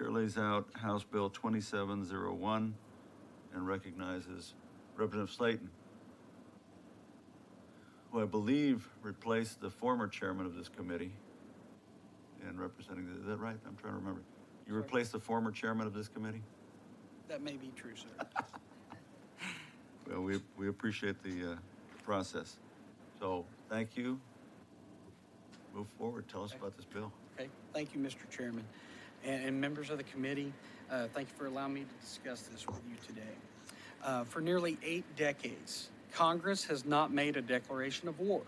Chair lays out House Bill 2701 and recognizes Representative Slayton, who I believe replaced the former chairman of this committee in representing, is that right? I'm trying to remember. You replaced the former chairman of this committee? That may be true, sir. Well, we appreciate the process. So thank you. Move forward. Tell us about this bill. Okay, thank you, Mr. Chairman. And members of the committee, thank you for allowing me to discuss this with you today. For nearly 8 decades, Congress has not made a declaration of war.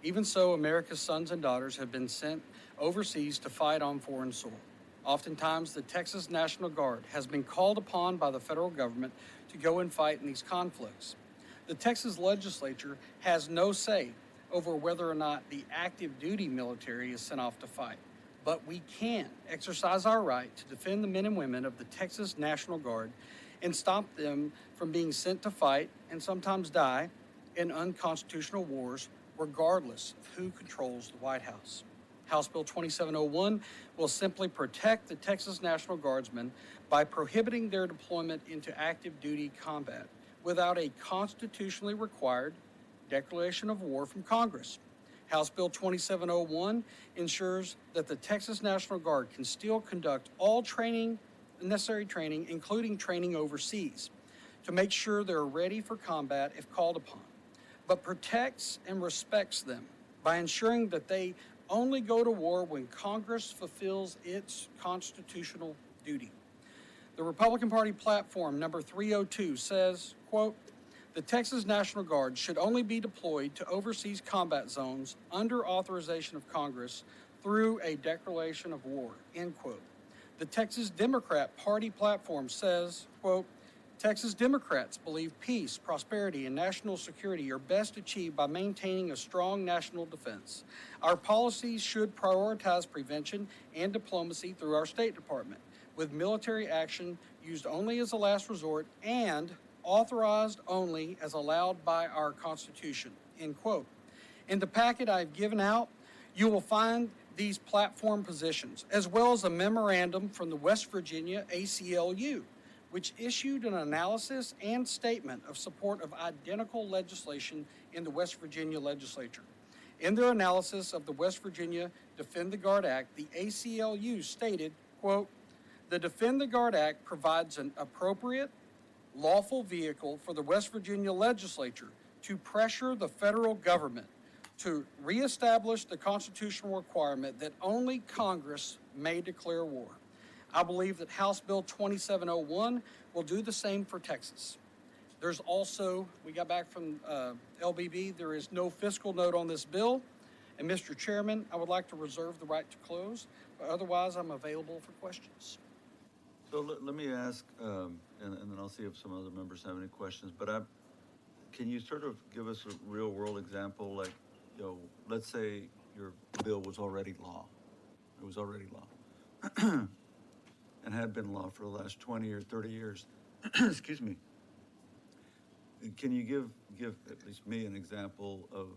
Even so, America's sons and daughters have been sent overseas to fight on foreign soil. Oftentimes, the Texas National Guard has been called upon by the federal government to go and fight in these conflicts. The Texas legislature has no say over whether or not the active duty military is sent off to fight. But we can exercise our right to defend the men and women of the Texas National Guard and stop them from being sent to fight and sometimes die in unconstitutional wars, regardless of who controls the White House. House Bill 2701 will simply protect the Texas National Guardsmen by prohibiting their deployment into active duty combat without a constitutionally required declaration of war from Congress. House Bill 2701 ensures that the Texas National Guard can still conduct all necessary training, including training overseas, to make sure they're ready for combat if called upon, but protects and respects them by ensuring that they only go to war when Congress fulfills its constitutional duty. The Republican Party platform number 302 says, quote, "The Texas National Guard should only be deployed to overseas combat zones under authorization of Congress through a declaration of war," end quote. The Texas Democrat Party platform says, quote, "Texas Democrats believe peace, prosperity, and national security are best achieved by maintaining a strong national defense. Our policies should prioritize prevention and diplomacy through our State Department, with military action used only as a last resort and authorized only as allowed by our Constitution," end quote. In the packet I've given out, you will find these platform positions, as well as a memorandum from the West Virginia ACLU, which issued an analysis and statement of support of identical legislation in the West Virginia legislature. In their analysis of the West Virginia Defend the Guard Act, the ACLU stated, quote, "The Defend the Guard Act provides an appropriate, lawful vehicle for the West Virginia legislature to pressure the federal government to reestablish the constitutional requirement that only Congress may declare war. I believe that House Bill 2701 will do the same for Texas." There's also, we got back from LBB, there is no fiscal note on this bill. And Mr. Chairman, I would like to reserve the right to close, but otherwise I'm available for questions. So let me ask, and then I'll see if some other members have any questions, but can you sort of give us a real world example? Like, you know, let's say your bill was already law. It was already law. And had been law for the last 20 or 30 years. Excuse me. Can you give at least me an example of,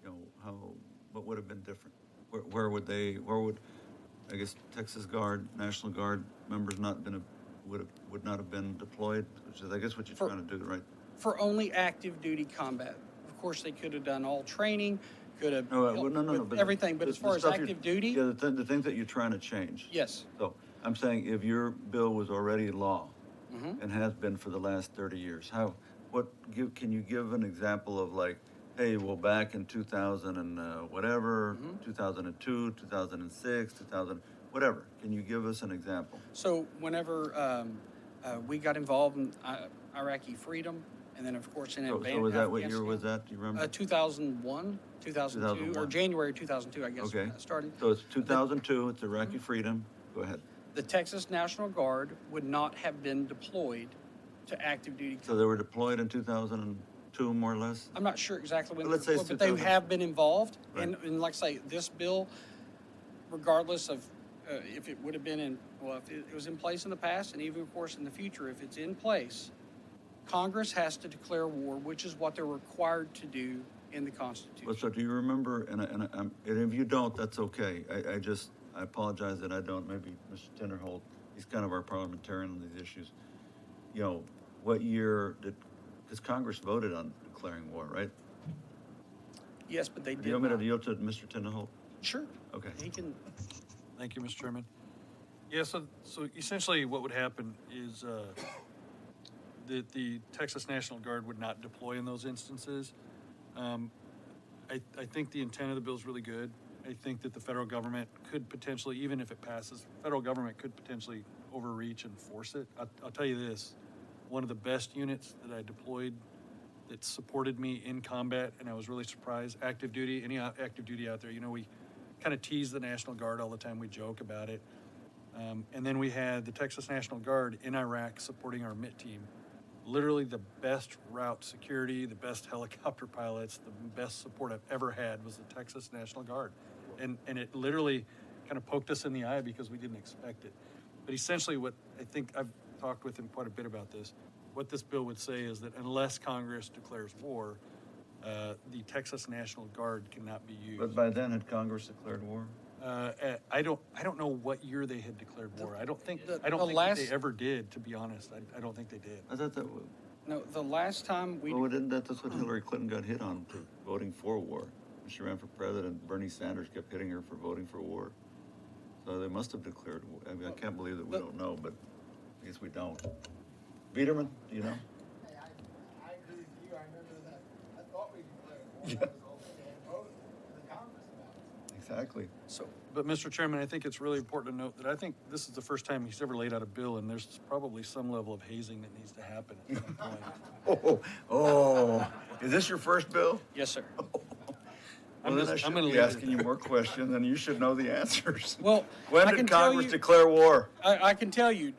you know, what would have been different? Where would I guess Texas Guard, National Guard members would not have been deployed, which is I guess what you're trying to do, right? For only active duty combat. Of course, they could have done all training, could have but everything, but as far as active duty? Yeah, the things that you're trying to change. Yes. So I'm saying if your bill was already law and has been for the last 30 years, can you give an example of like, hey, well, back in 2000 and whatever, 2002, 2006, 2000, whatever. Can you give us an example? So whenever we got involved in Iraqi freedom, and then of course in Afghanistan. So was that what year was that? Do you remember? 2001, 2002, or January 2002, I guess. Okay. When that started. So it's 2002. It's Iraqi freedom. Go ahead. The Texas National Guard would not have been deployed to active duty. So they were deployed in 2002, more or less? I'm not sure exactly when, let's say but they have been involved. Right. And like I say, this bill, regardless of if it would have been if it was in place in the past, and even of course in the future, if it's in place, Congress has to declare war, which is what they're required to do in the Constitution. Well, so do you remember, and if you don't, that's okay. I apologize that I don't, maybe Mr. Tinderholt he's kind of our parliamentarian on these issues. You know, what year did, because Congress voted on declaring war, right? Yes, but they Do did you want me not. to yield to Mr. Tinderholt? Sure. Okay. He can, Thank you, Mr. Chairman. Yeah, so essentially what would happen is that the Texas National Guard would not deploy in those instances. I think the intent of the bill is really good. I think that the federal government could potentially, even if it passes, federal government could potentially overreach and force it. I'll tell you this, one of the best units that I deployed that supported me in combat, and I was really surprised, active duty, any active duty out there, you know, we kind of tease the National Guard all the time, we joke about it. And then we had the Texas National Guard in Iraq supporting our MIT team. Literally the best route security, the best helicopter pilots, the best support I've ever had was the Texas National Guard. And it literally kind of poked us in the eye because we didn't expect it. But essentially what I think I've talked with him quite a bit about this, what this bill would say is that unless Congress declares war, the Texas National Guard cannot be used. But by then, had Congress declared war? I don't know what year they had declared war. I don't think the that last- they ever did. To be honest, I don't think they did. I thought that, no, the last time we, well, that's what Hillary Clinton got hit on for voting for war. When she ran for president, Bernie Sanders kept hitting her for voting for war. So they must have declared war. I mean, I can't believe that we don't know, but I guess we don't. Biederman, do you know? Hey, I agree with you. I remember that. I thought we declared war. That was all they had voted in the Congress about it. Exactly. so, But Mr. Chairman, I think it's really important to note that I think this is the first time he's ever laid out a bill, and there's probably some level of hazing that needs to happen at some point. Oh, is this your first bill? yes, sir. Well, then I should gonna be leave it asking you more questions, and you should know the answers. Well, When I did can tell Congress you- declare war? I can tell you,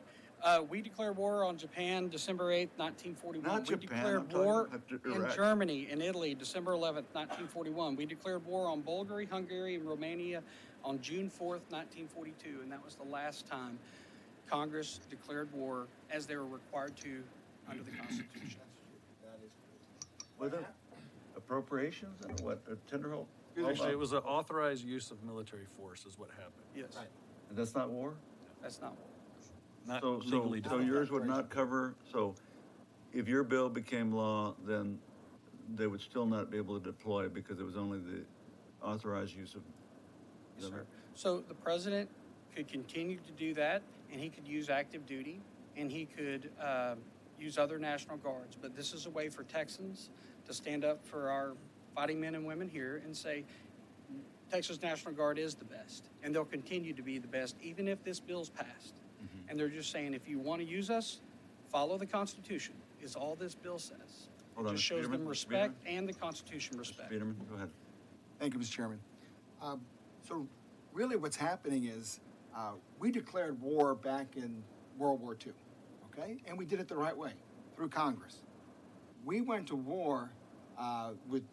we declared war on Japan December 8th, 1941. Not We Japan, I'm declared talking war about in Iraq. Germany and Italy December 11th, 1941. We declared war on Bulgaria, Hungary, and Romania on June 4th, 1942. And that was the last time Congress declared war as they were required to under the Constitution. With it? Appropriations and what, Tinderholt? Actually, it was an authorized use of military force is what happened. Yes, And that's not war? that's not war. Not So legally defined. yours would not cover, so if your bill became law, then they would still not be able to deploy because it was only the authorized use of. Yes, sir. So the president could continue to do that, and he could use active duty, and he could use other National Guards. But this is a way for Texans to stand up for our fighting men and women here and say, Texas National Guard is the best, and they'll continue to be the best, even if this bill's passed. Mm-hmm. And they're just saying, if you want to use us, follow the Constitution, is all this bill says. Hold It on, just Mr. shows them Biederman, Mr. respect Biederman? and the Constitution respect. Biederman, go ahead. Thank you, Mr. Chairman. So really what's happening is we declared war back in World War II, okay? And we did it the right way, through Congress. We went to war with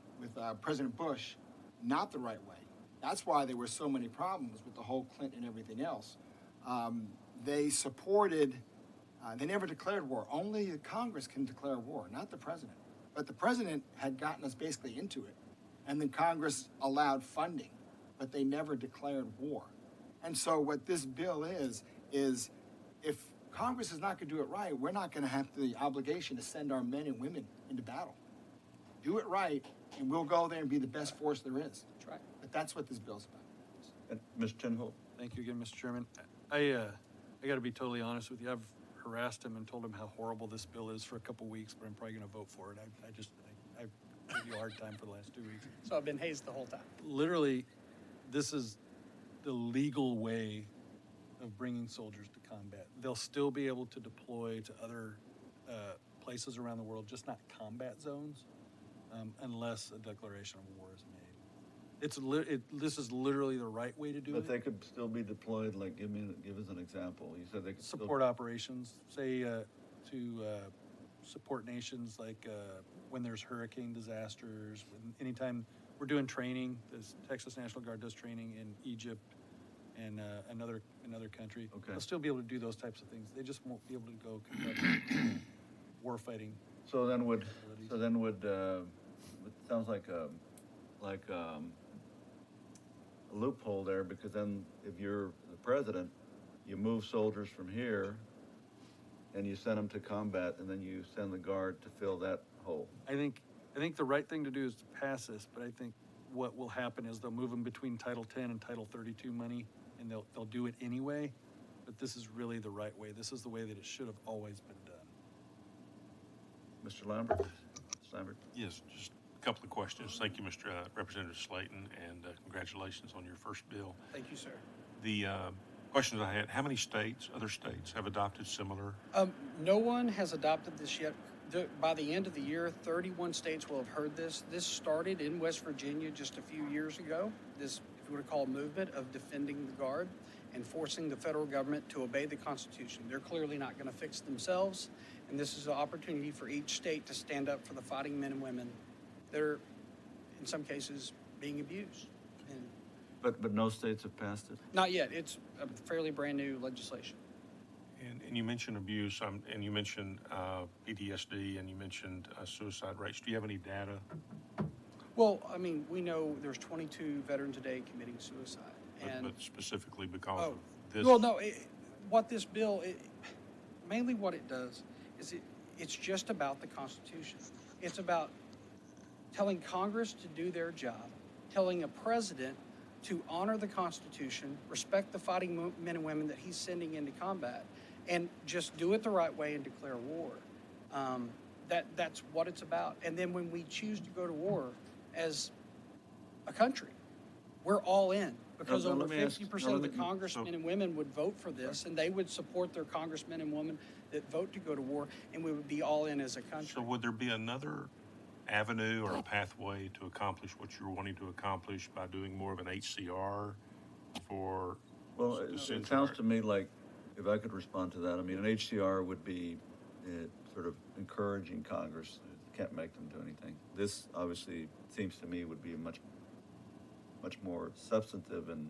President Bush not the right way. That's why there were so many problems with the whole Clinton and everything else. They supported, they never declared war. Only Congress can declare war, not the president. But the president had gotten us basically into it. And then Congress allowed funding, but they never declared war. And so what this bill is if Congress is not going to do it right, we're not going to have the obligation to send our men and women into battle. Do it right, and we'll go there and be the best force there is. That's right. But that's what this bill's about. And Mr. Tinderholt? Thank you again, Mr. Chairman. I got to be totally honest with you. I've harassed him and told him how horrible this bill is for a couple weeks, but I'm probably going to vote for it. I gave you a hard time for the last 2 weeks. So I've been hazed the whole time. Literally, this is the legal way of bringing soldiers to combat. They'll still be able to deploy to other places around the world, just not combat zones, unless a declaration of war is made. This is literally the right way to do But it. they could still be deployed, like, give us an example. You said they could still. Support operations, say to support nations like when there's hurricane disasters, anytime we're doing training. The Texas National Guard does training in Egypt and another country. Okay. They'll still be able to do those types of things. They just won't be able to go conduct war fighting. So then would, it sounds like a loophole there, because then if you're the president, you move soldiers from here and you send them to combat, and then you send the Guard to fill that hole. I think the right thing to do is to pass this, but I think what will happen is they'll move them between Title 10 and Title 32 money, and they'll do it anyway. But this is really the right way. This is the way that it should have always been done. Mr. Lambert? Mr. Lambert? Yes, just a couple of questions. Thank you, Mr. Representative Slayton, and congratulations on your first bill. Thank you, sir. The questions I had, how many other states have adopted similar? No one has adopted this yet. By the end of the year, 31 states will have heard this. This started in West Virginia just a few years ago. This, if you want to call, movement of defending the Guard and forcing the federal government to obey the Constitution. They're clearly not going to fix themselves, and this is an opportunity for each state to stand up for the fighting men and women that are, in some cases, being abused. And But no states have passed it? not yet. It's a fairly brand new legislation. And you mentioned abuse, and you mentioned PTSD, and you mentioned suicide rates. Do you have any data? Well, I mean, we know there's 22 veterans a day committing suicide. And But specifically because oh, of this? well, no, what this bill, mainly what it does is it's just about the Constitution. It's about telling Congress to do their job, telling a president to honor the Constitution, respect the fighting men and women that he's sending into combat, and just do it the right way and declare war. That's what it's about. And then when we choose to go to war as a country, we're all in. Because No, over let me ask- 50% no, of the let me- congressmen and women would vote for this, and they would support their congressmen and women that vote to go to war, and we would be all in as a So country. would there be another avenue or a pathway to accomplish what you're wanting to accomplish by doing more of an HCR for? Well, the it censure sounds rate? to me like, if I could respond to that, I mean, an HCR would be sort of encouraging Congress. You can't make them do anything. This obviously seems to me would be a much more substantive and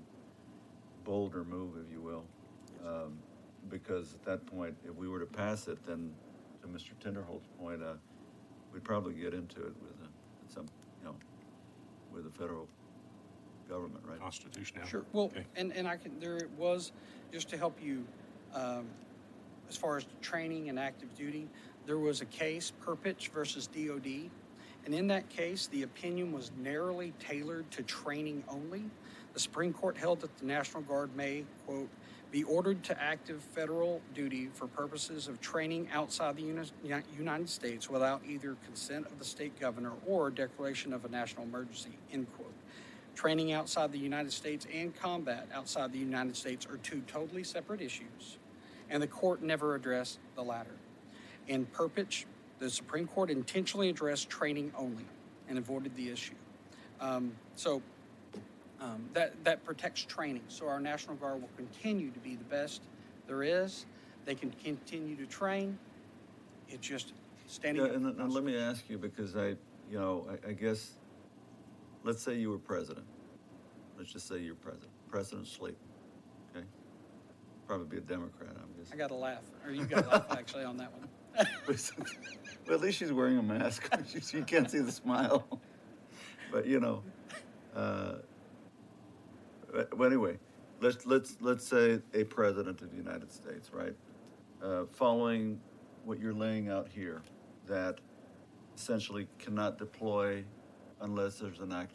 bolder move, if you will. Because at that point, if we were to pass it, then to Mr. Tinderholt's point, we'd probably get into it with with the federal government, right? Constitutionality. Sure. Well, Okay. and there was, just to help you, as far as training and active duty, there was a case, Perpich versus DOD. And in that case, the opinion was narrowly tailored to training only. The Supreme Court held that the National Guard may, quote, be ordered to active federal duty for purposes of training outside the United States without either consent of the state governor or declaration of a national emergency, end quote. Training outside the United States and combat outside the United States are two totally separate issues, and the court never addressed the latter. In Perpich, the Supreme Court intentionally addressed training only and avoided the issue. That protects training. So our National Guard will continue to be the best there is. They can continue to train. It's just standing Yeah, up. and let me ask you, because I guess, let's say you were president. Let's just say you're president. President Slayton, okay? Probably be a Democrat, I'm I guessing. got to laugh, or you got to laugh actually on that one. Well, at least she's wearing a mask. You can't see the smile. But but anyway, let's say a president of the United States, right? Following what you're laying out here, that essentially cannot deploy unless there's an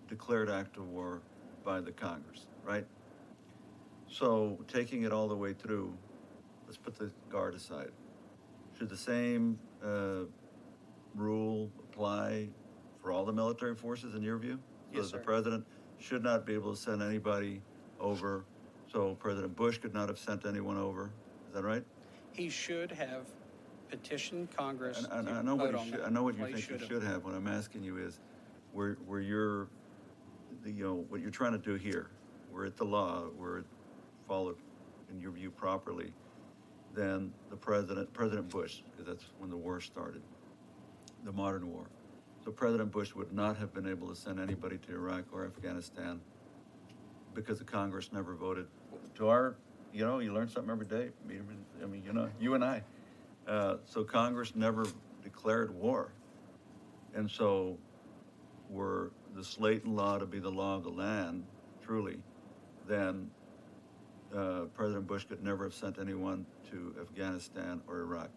declared act of war by the Congress, right? So taking it all the way through, let's put the Guard aside. Should the same rule apply for all the military forces in your view? So Yes, the sir. president should not be able to send anybody over. So President Bush could not have sent anyone over. Is that right? He should have petitioned Congress And to I know vote what on you that. should, I know what you Well, he think you have. should have. What I'm asking you is, where you're, what you're trying to do here, where it's the law, where it followed in your view properly, then President Bush, because that's when the war started, the modern war. So President Bush would not have been able to send anybody to Iraq or Afghanistan because the Congress never voted. To our, you learn something every day. I mean, you and I. So Congress never declared war. And so were the Slayton law to be the law of the land, truly, then President Bush could never have sent anyone to Afghanistan or Iraq.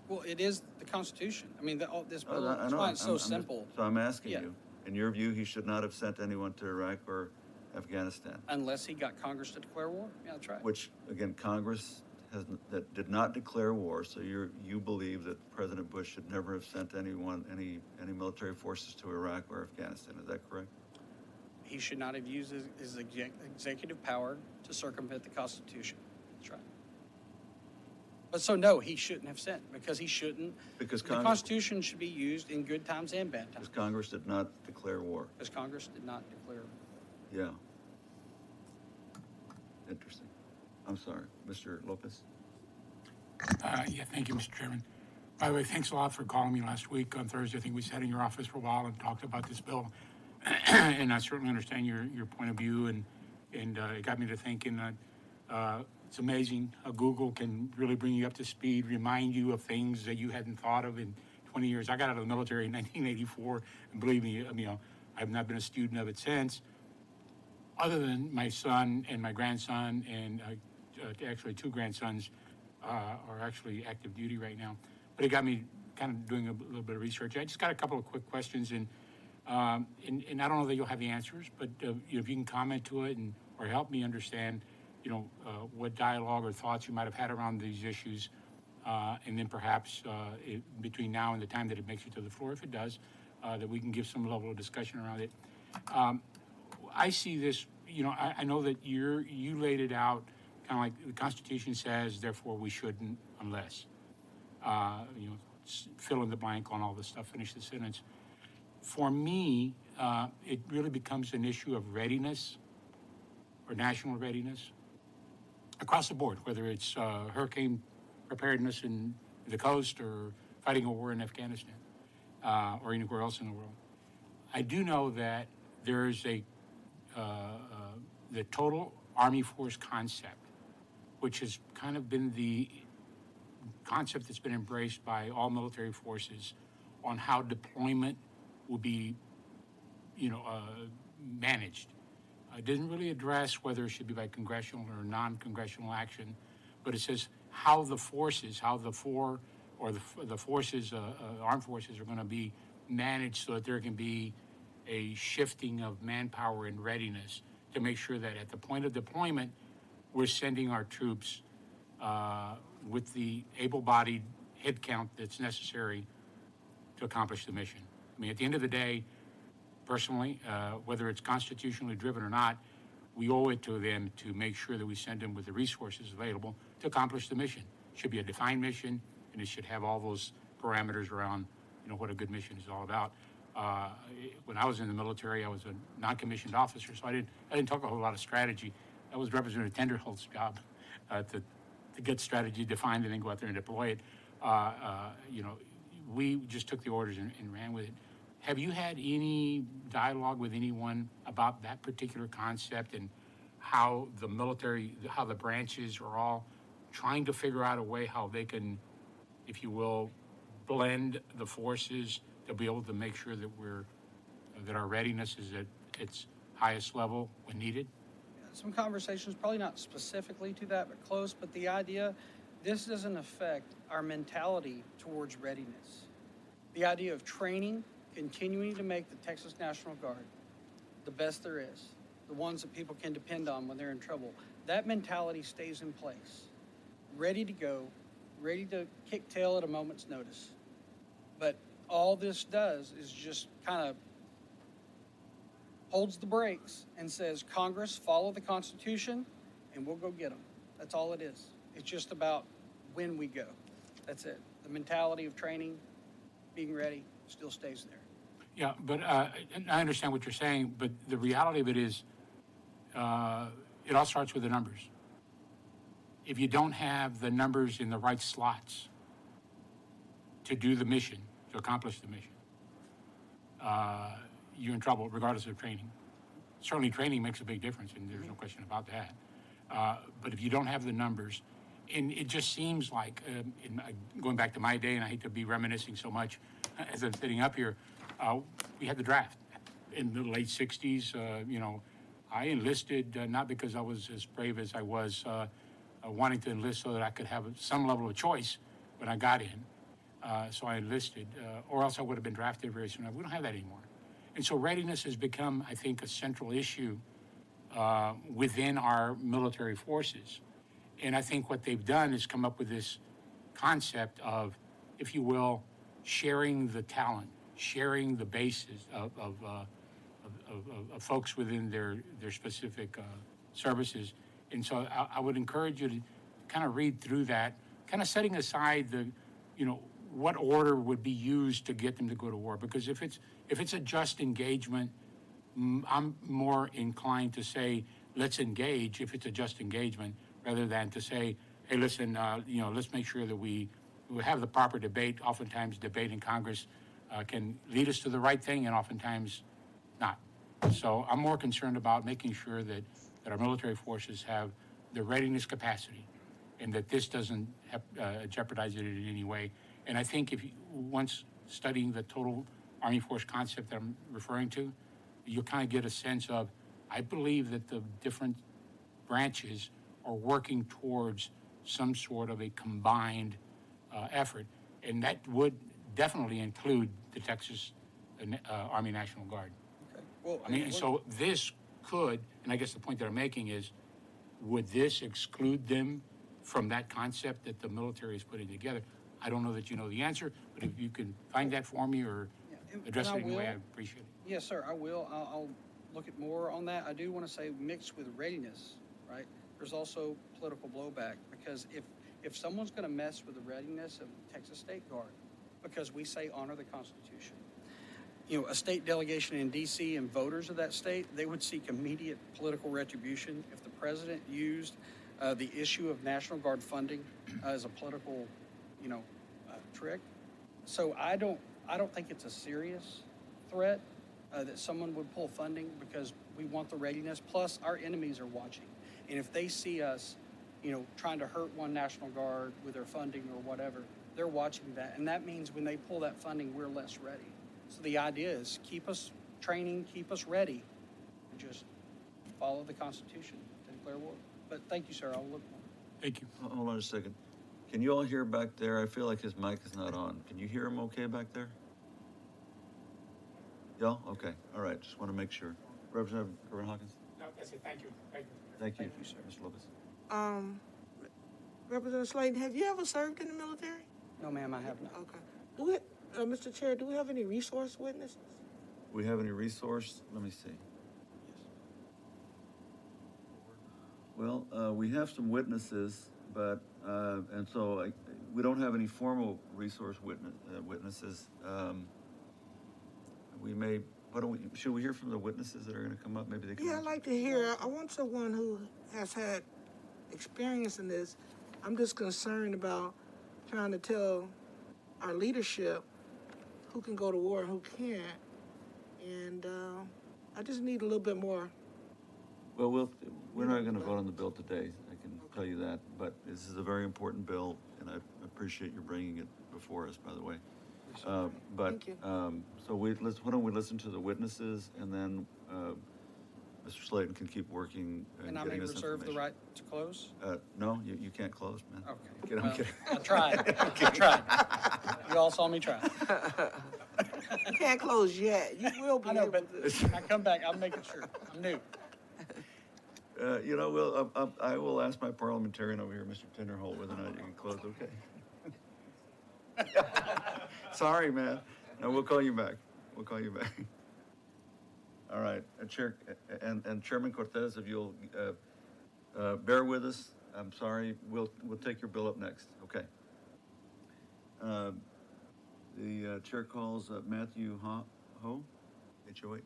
Well, it is the Constitution. I mean, all this bill, I that's know, why it's so I'm just- simple. So I'm asking Yeah. you, in your view, he should not have sent anyone to Iraq or Afghanistan? Unless he got Congress to declare war. Yeah, that's right. Which, again, Congress that did not declare war, so you believe that President Bush should never have sent any military forces to Iraq or Afghanistan, is that correct? He should not have used his executive power to circumvent the Constitution. That's right. But so no, he shouldn't have sent, because he shouldn't. Because The Congress, Constitution should be used in good times and bad times. because Congress did not declare war, Because Congress did not declare. yeah. Interesting. I'm sorry, Mr. Lopez? Yeah, thank you, Mr. Chairman. By the way, thanks a lot for calling me last week on Thursday. I think we sat in your office for a while and talked about this bill. And I certainly understand your point of view, and it got me to thinking that it's amazing how Google can really bring you up to speed, remind you of things that you hadn't thought of in 20 years. I got out of the military in 1984, and believe me, I've not been a student of it since, other than my son and my grandson, and actually two grandsons are actually active duty right now. But it got me kind of doing a little bit of research. I just got a couple of quick questions, and I don't know that you'll have the answers, but if you can comment to it or help me understand, what dialogue or thoughts you might have had around these issues, and then perhaps between now and the time that it makes it to the floor, if it does, that we can give some level of discussion around it. I see this, I know that you laid it out kind of like the Constitution says, therefore we shouldn't unless, fill in the blank on all this stuff, finish the sentence. For me, it really becomes an issue of readiness or national readiness across the board, whether it's hurricane preparedness in the coast or fighting a war in Afghanistan or anywhere else in the world. I do know that there is the total Army force concept, which has kind of been the concept that's been embraced by all military forces on how deployment will be, managed. It didn't really address whether it should be by congressional or non-congressional action, but it says how the forces, armed forces are going to be managed so that there can be a shifting of manpower and readiness to make sure that at the point of deployment, we're sending our troops with the able-bodied head count that's necessary to accomplish the mission. I mean, at the end of the day, personally, whether it's constitutionally driven or not, we owe it to them to make sure that we send them with the resources available to accomplish the mission. It should be a defined mission, and it should have all those parameters around, what a good mission is all about. When I was in the military, I was a non-commissioned officer, so I didn't talk a whole lot of strategy. That was Representative Tenderholt's job to get strategy defined and then go out there and deploy it. We just took the orders and ran with it. Have you had any dialogue with anyone about that particular concept and how the military, how the branches are all trying to figure out a way how they can, if you will, blend the forces to be able to make sure that that our readiness is at its highest level when needed? Some conversations, probably not specifically to that, but close, but the idea, this doesn't affect our mentality towards readiness. The idea of training, continuing to make the Texas National Guard the best there is, the ones that people can depend on when they're in trouble, that mentality stays in place. Ready to go, ready to kick tail at a moment's notice. But all this does is just kind of holds the brakes and says, Congress, follow the Constitution, and we'll go get them. That's all it is. It's just about when we go. That's it. The mentality of training, being ready, still stays there. Yeah, but I understand what you're saying, but the reality of it is it all starts with the numbers. If you don't have the numbers in the right slots to do the mission, to accomplish the mission, you're in trouble regardless of training. Certainly training makes a big difference, and there's no question about that. But if you don't have the numbers, and it just seems like, going back to my day, and I hate to be reminiscing so much as I'm sitting up here, we had the draft in the late 60s. I enlisted not because I was as brave as I was wanting to enlist so that I could have some level of choice when I got in. So I enlisted, or else I would have been drafted very soon. We don't have that anymore. And so readiness has become, I think, a central issue within our military forces. And I think what they've done is come up with this concept of, if you will, sharing the talent, sharing the bases of folks within their specific services. And so I would encourage you to kind of read through that, kind of setting aside what order would be used to get them to go to war. Because if it's a just engagement, I'm more inclined to say, let's engage if it's a just engagement, rather than to say, hey, listen, let's make sure that we have the proper debate. Oftentimes, debate in Congress can lead us to the right thing, and oftentimes not. So I'm more concerned about making sure that our military forces have the readiness capacity, and that this doesn't jeopardize it in any way. And I think once studying the total Army Force concept that I'm referring to, you'll kind of get a sense of, I believe that the different branches are working towards some sort of a combined effort. And that would definitely include the Texas Army National Guard. Okay. Well, I mean, so this could, and I guess the point that I'm making is, would this exclude them from that concept that the military is putting together? I don't know that you know the answer, but if you can find that for me or address it in any way, I appreciate it. Yes, sir, I will. I'll look at more on that. I do want to say mixed with readiness, right? There's also political blowback, because if someone's going to mess with the readiness of the Texas State Guard, because we say honor the Constitution, a state delegation in D.C. and voters of that state, they would seek immediate political retribution if the president used the issue of National Guard funding as a political, trick. So I don't think it's a serious threat that someone would pull funding, because we want the readiness. Plus, our enemies are watching, and if they see us, trying to hurt one National Guard with their funding or whatever, they're watching that, and that means when they pull that funding, we're less ready. So the idea is keep us training, keep us ready, and just follow the Constitution to declare war. But thank you, sir. I'll look more. Thank you. Hold on a second. Can you all hear back there? I feel like his mic is not on. Can you hear him okay back there? Yeah? Okay. All right. Just want to make sure. Representative Corinne Hawkins? No, that's it. Thank you. Thank you. Thank you. Thank you, sir. Mr. Lopez? Representative Slayton, have you ever served in the military? No, ma'am, I have not. Okay. Do we, Mr. Chair, do we have any resource witnesses? We have any resource? Let me see. Well, we have some witnesses, but, and so we don't have any formal resource witnesses. We may, should we hear from the witnesses that are going to come up? Maybe they can. Yeah, I'd like to hear. I want someone who has had experience in this. I'm just concerned about trying to tell our leadership who can go to war and who can't. And I just need a little bit more. Well, we're not going to vote on the bill today. I can tell you that. But this is a very important bill, and I appreciate you bringing it before us, by the way. Thank you. So why don't we listen to the witnesses, and then Mr. Slayton can keep working And I may getting us reserve the information. right to close? No, you can't close, man. Okay. Kidding, I'm Well, kidding. I tried. I tried. You all saw me try. You can't close yet. You will be I know, able but to. I come back, I'm making sure. I'm new. I will ask my parliamentarian over here, Mr. Tinderholt, whether or not you can close, okay? Sorry, man. No, we'll call you back. We'll call you back. All right, Chair, and Chairman Cortez, if you'll bear with us, I'm sorry, we'll take your bill up next, okay? The chair calls Matthew Ho, H-O-A.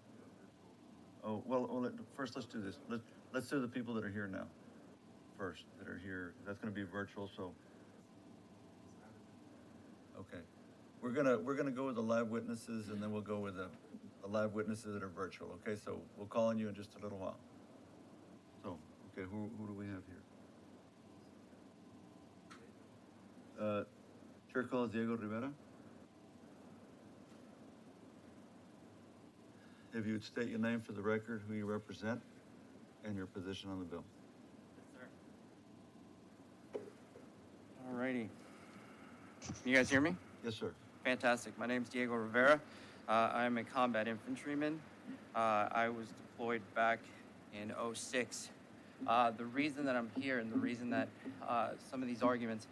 Oh, well, first let's do this. Let's do the people that are here now first, that are here. That's gonna be virtual, so. Okay. We're gonna go with the live witnesses, and then we'll go with the live witnesses that are virtual, okay? So we'll call on you in just a little while. So, okay, who do we have here? Chair calls Diego Rivera. If you would state your name for the record, who you represent. and your position on the bill. Alrighty. Can you guys hear me? Yes, sir. Fantastic. My name's Diego Rivera. I am a combat infantryman. I was deployed back in '06. The reason that I'm here and the reason that some of these arguments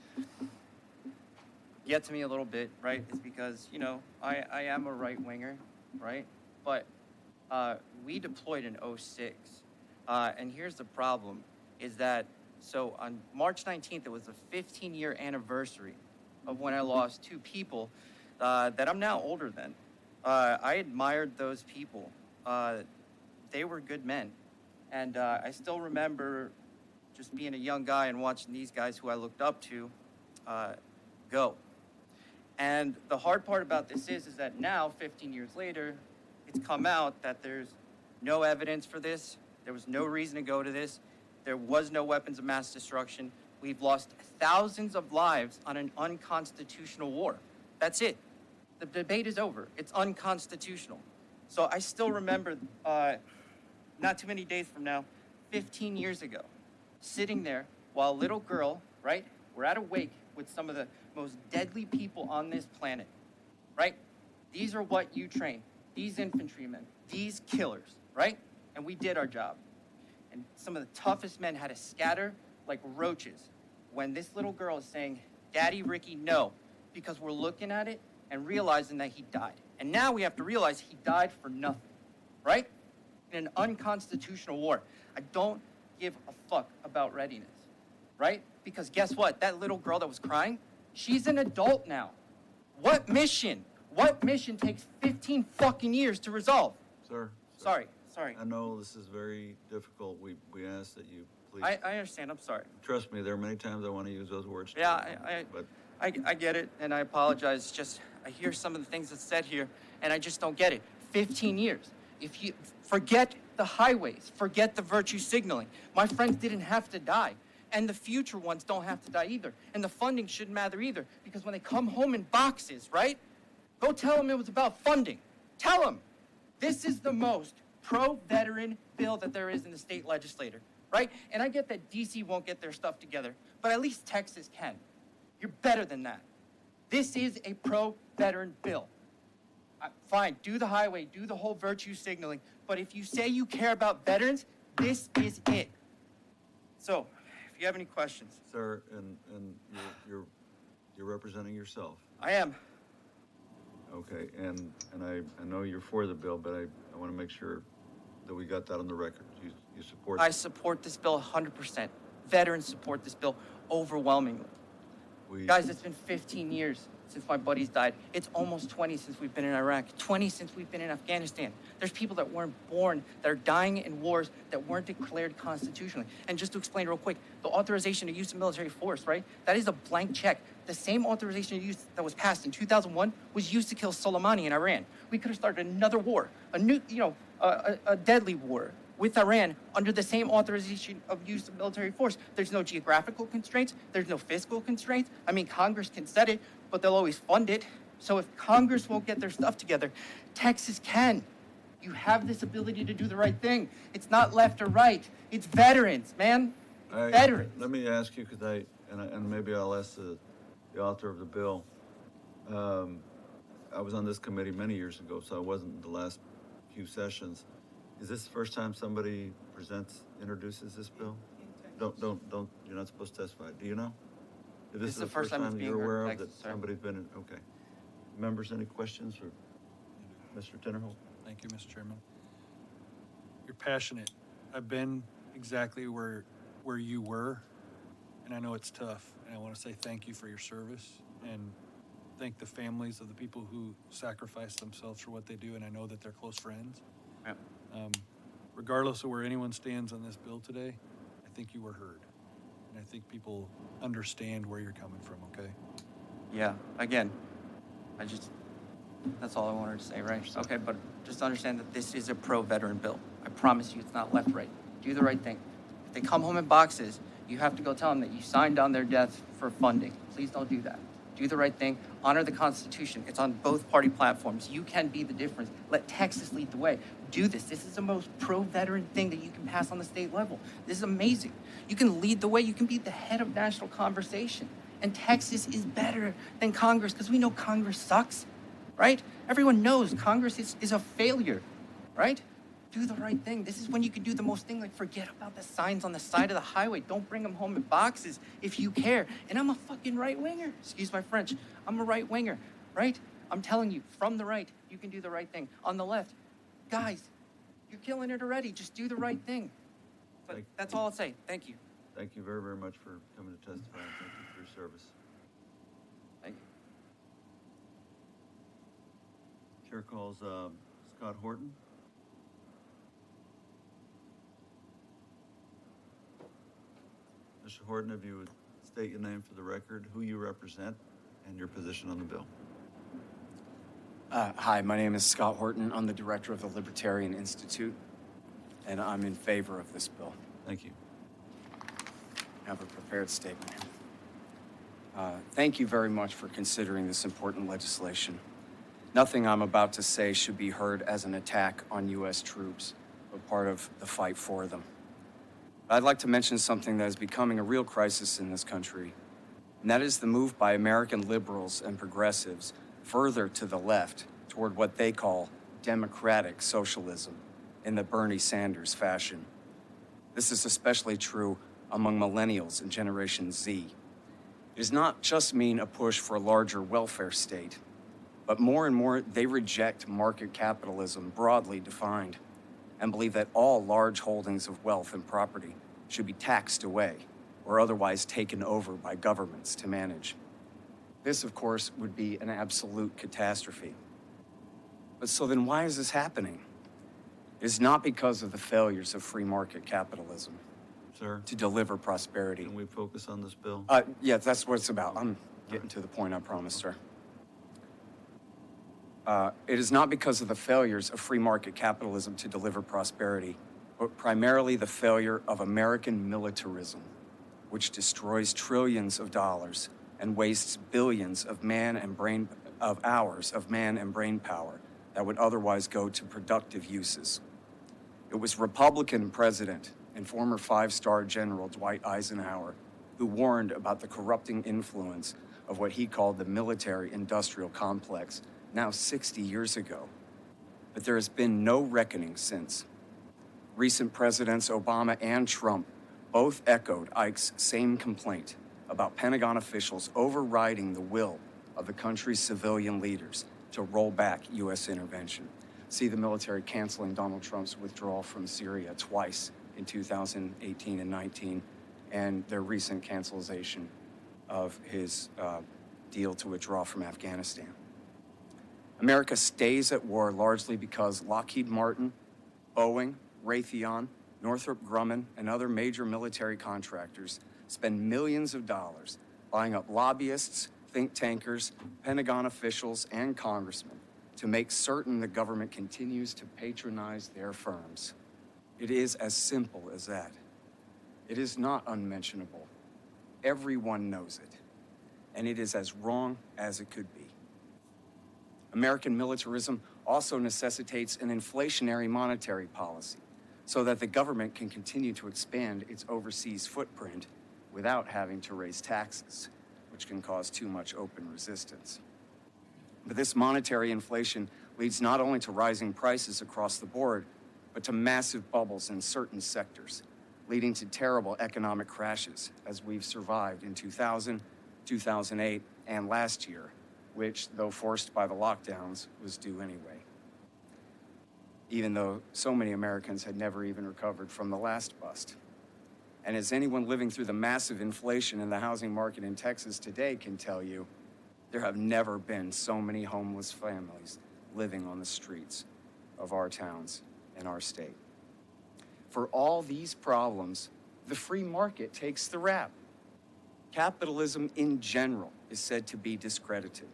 get to me a little bit, right, is because, you know, I am a right winger, right? But we deployed in '06. And here's the problem, is that, so on March 19th, it was the 15-year anniversary of when I lost two people that I'm now older than. I admired those people. They were good men. And I still remember just being a young guy and watching these guys who I looked up to go. And the hard part about this is that now, 15 years later, it's come out that there's no evidence for this. There was no reason to go to this. There was no weapons of mass destruction. We've lost thousands of lives on an unconstitutional war. That's it. The debate is over. It's unconstitutional. So I still remember, not too many days from now, 15 years ago, sitting there while a little girl, right, we're at a wake with some of the most deadly people on this planet, right? These are what you train. These infantrymen, these killers, right? And we did our job. And some of the toughest men had to scatter like roaches when this little girl is saying, "Daddy, Ricky, no," because we're looking at it and realizing that he died. And now we have to realize he died for nothing, right? In an unconstitutional war. I don't give a fuck about readiness, right? Because guess what? That little girl that was crying, she's an adult now. What mission takes 15 fucking years to resolve? Sir. Sorry. I know this is very difficult. We ask that you please. I understand. I'm sorry. Trust me, there are many times I want to use those words. Yeah, But I get it, and I apologize. It's just, I hear some of the things that's said here, and I just don't get it. 15 years. If you forget the highways, forget the virtue signaling. My friends didn't have to die, and the future ones don't have to die either. And the funding shouldn't matter either, because when they come home in boxes, right? Go tell them it was about funding. Tell them this is the most pro-veteran bill that there is in the state legislature, right? And I get that DC won't get their stuff together, but at least Texas can. You're better than that. This is a pro-veteran bill. Fine, do the highway, do the whole virtue signaling, but if you say you care about veterans, this is it. So, if you have any questions. sir, and you're representing yourself. I am. Okay, and I know you're for the bill, but I want to make sure that we got that on the record. You support. I support this bill 100%. Veterans support this bill overwhelmingly. Guys, it's been 15 years since my buddies died. It's almost 20 since we've been in Iraq, 20 since we've been in Afghanistan. There's people that weren't born, that are dying in wars that weren't declared constitutionally. And just to explain real quick, the authorization to use of military force, right? That is a blank check. The same authorization to use that was passed in 2001 was used to kill Soleimani in Iran. We could have started another war, a deadly war with Iran under the same authorization of use of military force. There's no geographical constraints. There's no fiscal constraints. I mean, Congress can set it, but they'll always fund it. So if Congress won't get their stuff together, Texas can. You have this ability to do the right thing. It's not left or right. It's veterans, man. Veterans. Let me ask you, because and maybe I'll ask the author of the bill. I was on this committee many years ago, so I wasn't the last few sessions. Is this the first time somebody introduces this bill? Don't, you're not supposed to testify. Do you know? If this is the first time it's being you're aware heard in of that Texas, sir. somebody's been, okay. Members, any questions for Mr. Tinnerholt? Thank you, Mr. Chairman. You're passionate. I've been exactly where you were, and I know it's tough. And I want to say thank you for your service and thank the families of the people who sacrifice themselves for what they do, and I know that they're close friends. Yep. Regardless of where anyone stands on this bill today, I think you were heard. And I think people understand where you're coming from, okay? Yeah, again, that's all I wanted to say, right? Okay, but just understand that this is a pro-veteran bill. I promise you it's not left-right. Do the right thing. If they come home in boxes, you have to go tell them that you signed on their death for funding. Please don't do that. Do the right thing. Honor the Constitution. It's on both party platforms. You can be the difference. Let Texas lead the way. do this. This is the most pro-veteran thing that you can pass on the state level. This is amazing. You can lead the way. You can be the head of national conversation. And Texas is better than Congress because we know Congress sucks, right? Everyone knows Congress is a failure, right? Do the right thing. This is when you can do the most thing, like forget about the signs on the side of the highway. Don't bring them home in boxes if you care. And I'm a fucking right-winger. Excuse my French. I'm a right-winger, right? I'm telling you, from the right, you can do the right thing. On the left, guys, you're killing it already. Just do the right thing. But that's all I'll say. Thank you. Thank you very, very much for coming to testify. Thank you for your service. Thank you. Chair calls Scott Horton. Mr. Horton, if you would state your name for the record, who you represent, and your position on the bill. Hi, my name is Scott Horton. I'm the director of the Libertarian Institute, and I'm in favor of this bill. Thank you. I have a prepared statement here. Thank you very much for considering this important legislation. Nothing I'm about to say should be heard as an attack on U.S. troops, but part of the fight for them. I'd like to mention something that is becoming a real crisis in this country, and that is the move by American liberals and progressives further to the left toward what they call democratic socialism in the Bernie Sanders fashion. This is especially true among millennials and Generation Z. It does not just mean a push for a larger welfare state, but more and more they reject market capitalism broadly defined and believe that all large holdings of wealth and property should be taxed away or otherwise taken over by governments to manage. This, of course, would be an absolute catastrophe. But so then why is this happening? It is not because of the failures of free market capitalism Sir, to deliver prosperity. can we focus on this bill? Yeah, that's what it's about. I'm getting to the point, I promise, sir. It is not because of the failures of free market capitalism to deliver prosperity, but primarily the failure of American militarism, which destroys trillions of dollars and wastes billions of hours of man and brain power that would otherwise go to productive uses. It was Republican President and former five-star General Dwight Eisenhower who warned about the corrupting influence of what he called the military-industrial complex now 60 years ago. But there has been no reckoning since. Recent Presidents Obama and Trump both echoed Ike's same complaint about Pentagon officials overriding the will of the country's civilian leaders to roll back U.S. intervention. See the military canceling Donald Trump's withdrawal from Syria twice in 2018 and 19, and their recent cancellation of his deal to withdraw from Afghanistan. America stays at war largely because Lockheed Martin, Boeing, Raytheon, Northrop Grumman, and other major military contractors spend millions of dollars buying up lobbyists, think tankers, Pentagon officials, and congressmen to make certain the government continues to patronize their firms. It is as simple as that. It is not unmentionable. Everyone knows it, and it is as wrong as it could be. American militarism also necessitates an inflationary monetary policy so that the government can continue to expand its overseas footprint without having to raise taxes, which can cause too much open resistance. But this monetary inflation leads not only to rising prices across the board, but to massive bubbles in certain sectors, leading to terrible economic crashes as we've survived in 2000, 2008, and last year, which, though forced by the lockdowns, was due anyway. Even though so many Americans had never even recovered from the last bust. And as anyone living through the massive inflation in the housing market in Texas today can tell you, there have never been so many homeless families living on the streets of our towns and our state. For all these problems, the free market takes the rap. Capitalism in general is said to be discredited.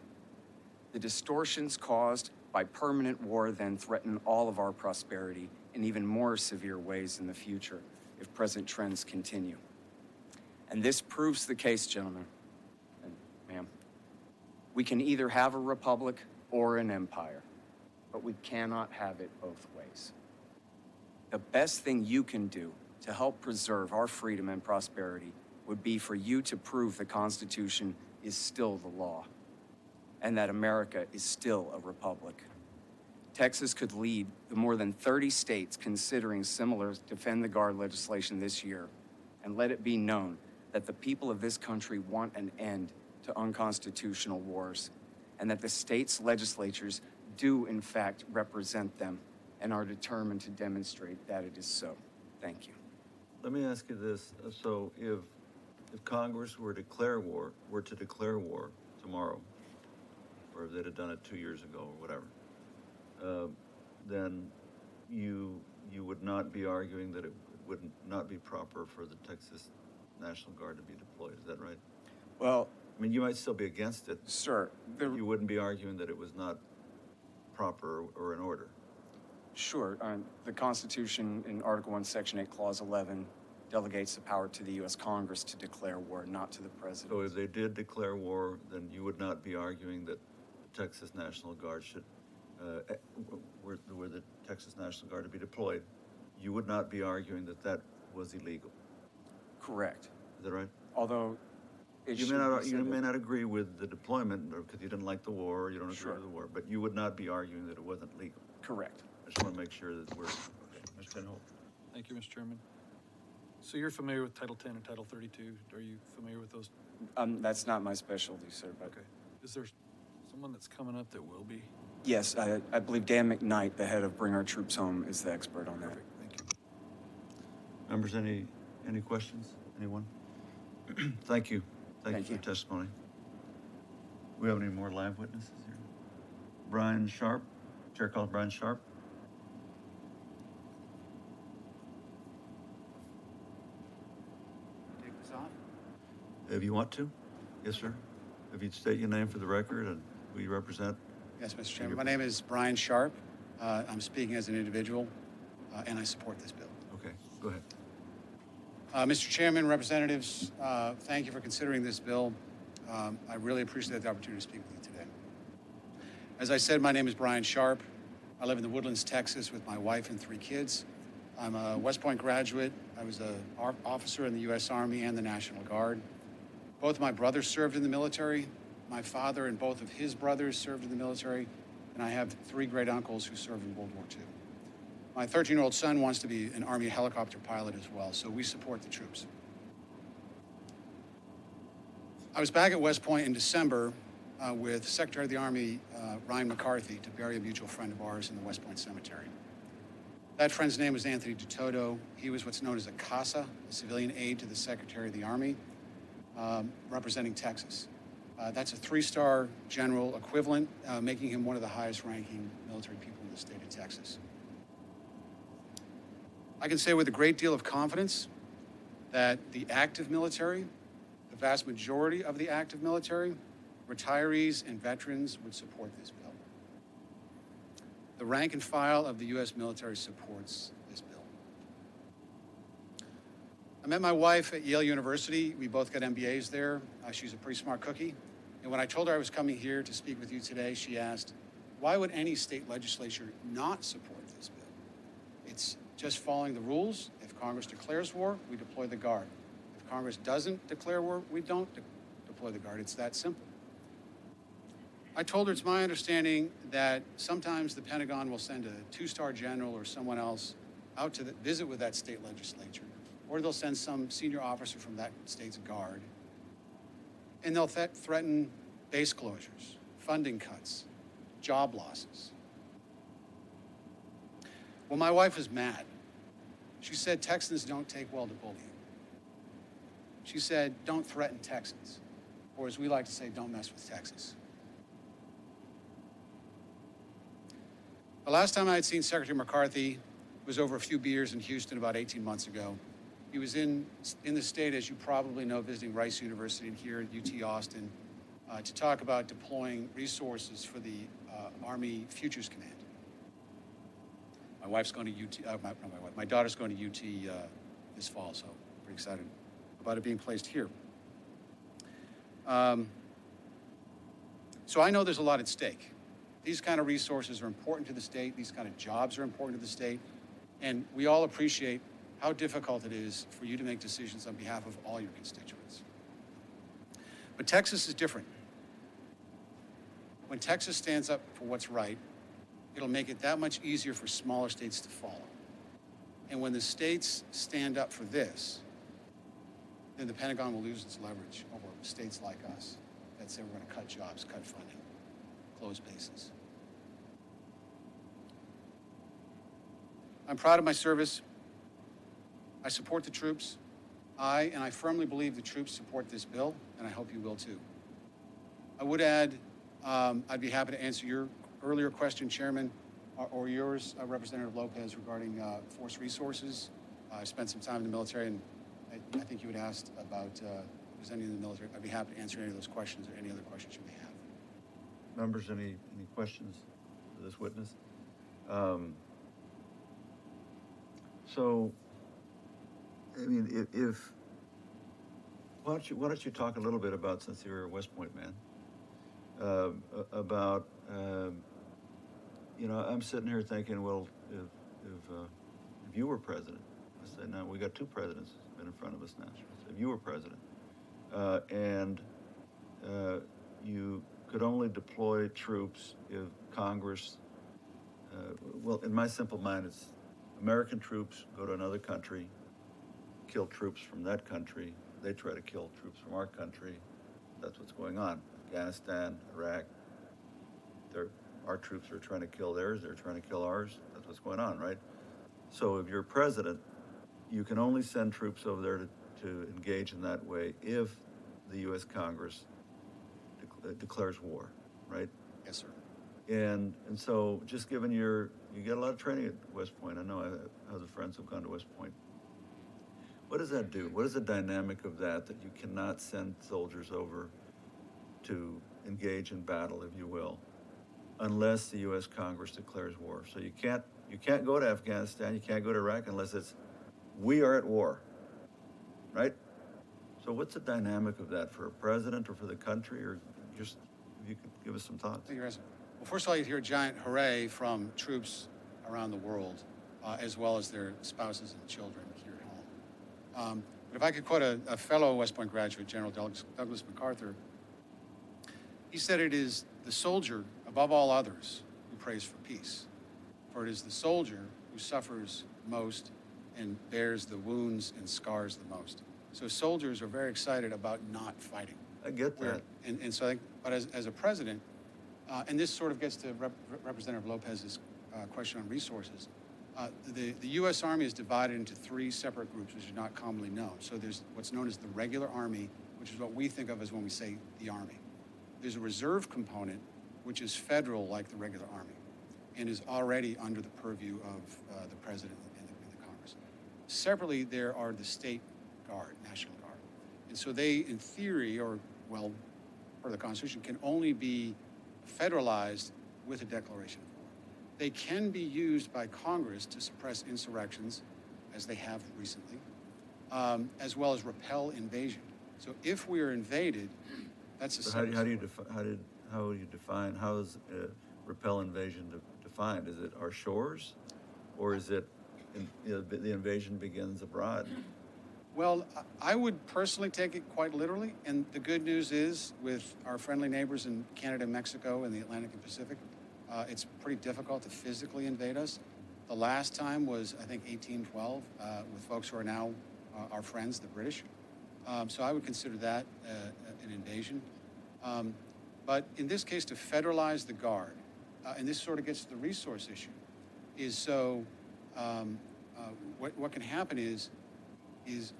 The distortions caused by permanent war then threaten all of our prosperity in even more severe ways in the future if present trends continue. And this proves the case, gentlemen and ma'am. We can either have a republic or an empire, but we cannot have it both ways. The best thing you can do to help preserve our freedom and prosperity would be for you to prove the Constitution is still the law and that America is still a republic. Texas could lead the more than 30 states considering similar Defend the Guard legislation this year, and let it be known that the people of this country want an end to unconstitutional wars, and that the states' legislatures do in fact represent them and are determined to demonstrate that it is so. Thank you. Let me ask you this, so if Congress were to declare war tomorrow, or if they'd have done it 2 years ago or whatever, then you would not be arguing that it would not be proper for the Texas National Guard to be deployed, is that right? Well, I mean, you might still be against it. sir, You wouldn't be arguing that it was not proper or in order. sure. The Constitution in Article 1, Section 8, Clause 11 delegates the power to the U.S. Congress to declare war, not to the president. So if they did declare war, then you would not be arguing that the Texas National Guard should, were the Texas National Guard to be deployed, you would not be arguing that that was illegal. Correct. Is that right? Although it You should may not, be you said may that- not agree with the deployment, or because you didn't like the war, or you don't agree Sure. with the war, but you would not be arguing that it wasn't legal. Correct. I just want to make sure that we're, okay. Mr. Penholt. Thank you, Mr. Chairman. So you're familiar with Title 10 and Title 32? Are you familiar with those? That's not my specialty, sir, but Okay. Is there someone that's coming up that will be? yes, I believe Dan McKnight, the head of Bring Our Troops Home, is the expert on that. Perfect, thank you. Members, any questions? Anyone? Thank you. Thank Thank you you. for your testimony. We have any more live witnesses here? Brian Sharp, Chair calls Brian Sharp. Take this off? If you want to. Yes, sir. If you'd state your name for the record and who you represent. Yes, Mr. Chairman. My name is Brian Sharp. I'm speaking as an individual, and I support this bill. Okay, go ahead. Mr. Chairman, representatives, thank you for considering this bill. I really appreciate the opportunity to speak with you today. As I said, my name is Brian Sharp. I live in the Woodlands, Texas, with my wife and 3 kids. I'm a West Point graduate. I was an officer in the U.S. Army and the National Guard. Both my brothers served in the military. My father and both of his brothers served in the military, and I have 3 great uncles who served in World War II. My 13-year-old son wants to be an Army helicopter pilot as well, so we support the troops. I was back at West Point in December with Secretary of the Army Ryan McCarthy to bury a mutual friend of ours in the West Point Cemetery. That friend's name was Anthony DeToto. He was what's known as a CASA, a civilian aide to the Secretary of the Army, representing Texas. That's a 3-star general equivalent, making him one of the highest-ranking military people in the state of Texas. I can say with a great deal of confidence that the active military, the vast majority of the active military, retirees and veterans would support this bill. The rank and file of the U.S. military supports this bill. I met my wife at Yale University. We both got MBAs there. She's a pretty smart cookie. And when I told her I was coming here to speak with you today, she asked, why would any state legislature not support this bill? It's just following the rules. If Congress declares war, we deploy the Guard. If Congress doesn't declare war, we don't deploy the Guard. It's that simple. I told her it's my understanding that sometimes the Pentagon will send a 2-star general or someone else out to visit with that state legislature, or they'll send some senior officer from that state's Guard, and they'll threaten base closures, funding cuts, job losses. Well, my wife was mad. She said Texans don't take well to bullying. She said, don't threaten Texans, or as we like to say, don't mess with Texas. The last time I had seen Secretary McCarthy was over a few beers in Houston about 18 months ago. He was in the state, as you probably know, visiting Rice University and here at UT Austin to talk about deploying resources for the Army Futures Command. My wife's going to UT, my daughter's going to UT this fall, so pretty excited about it being placed here. So I know there's a lot at stake. These kind of resources are important to the state. These kind of jobs are important to the state. And we all appreciate how difficult it is for you to make decisions on behalf of all your constituents. But Texas is different. When Texas stands up for what's right, it'll make it that much easier for smaller states to follow. And when the states stand up for this, then the Pentagon will lose its leverage over states like us that say we're going to cut jobs, cut funding, close bases. I'm proud of my service. I support the troops. And I firmly believe the troops support this bill, and I hope you will too. I would add, I'd be happy to answer your earlier question, Chairman, or yours, Representative Lopez, regarding force resources. I spent some time in the military, and I think you had asked about if there's any in the military. I'd be happy to answer any of those questions or any other questions you may have. Members, any questions for this witness? So, I mean, if why don't you talk a little bit about, since you're a West Point man, about you know, I'm sitting here thinking, well, if you were president, I say, now we got two presidents been in front of us now. So if you were president, and you could only deploy troops if Congress, well, in my simple mind, it's American troops go to another country, kill troops from that country. They try to kill troops from our country. That's what's going on. Afghanistan, Iraq. Our troops are trying to kill theirs. They're trying to kill ours. That's what's going on, right? So if you're president, you can only send troops over there to engage in that way if the U.S. Congress declares war, right? Yes, sir. And so, just given you get a lot of training at West Point. I know I have friends who've gone to West Point. What does that do? What is the dynamic of that you cannot send soldiers over to engage in battle, if you will, unless the U.S. Congress declares war? So you can't go to Afghanistan, you can't go to Iraq unless it's we are at war, right? So what's the dynamic of that for a president or for the country, or just if you could give us some thoughts? Thank you, President. Well, first of all, you'd hear a giant hooray from troops around the world, as well as their spouses and children here at home. But if I could quote a fellow West Point graduate, General Douglas MacArthur, he said, "It is the soldier, above all others, who prays for peace. For it is the soldier who suffers most and bears the wounds and scars the most." So soldiers are very excited about not fighting. I get that. And so I think, but as a president, and this sort of gets to Representative Lopez's question on resources, the U.S. Army is divided into three separate groups, which is not commonly known. So there's what's known as the regular Army, which is what we think of as when we say the Army. There's a reserve component, which is federal, like the regular Army, and is already under the purview of the President and the Congress. Separately, there are the State Guard, National Guard. And so they, in theory, or, well, per the Constitution, can only be federalized with a declaration of war. They can be used by Congress to suppress insurrections, as they have recently, as well as repel invasion. So if we are invaded, that's a So how would you define, how is repel invasion defined? Is it our shores, or is it the invasion begins abroad? Well, I would personally take it quite literally, and the good news is, with our friendly neighbors in Canada and Mexico and the Atlantic and Pacific, it's pretty difficult to physically invade us. The last time was, I think, 1812, with folks who are now our friends, the British. So I would consider that an invasion. But in this case, to federalize the Guard, and this sort of gets to the resource issue, is so what can happen is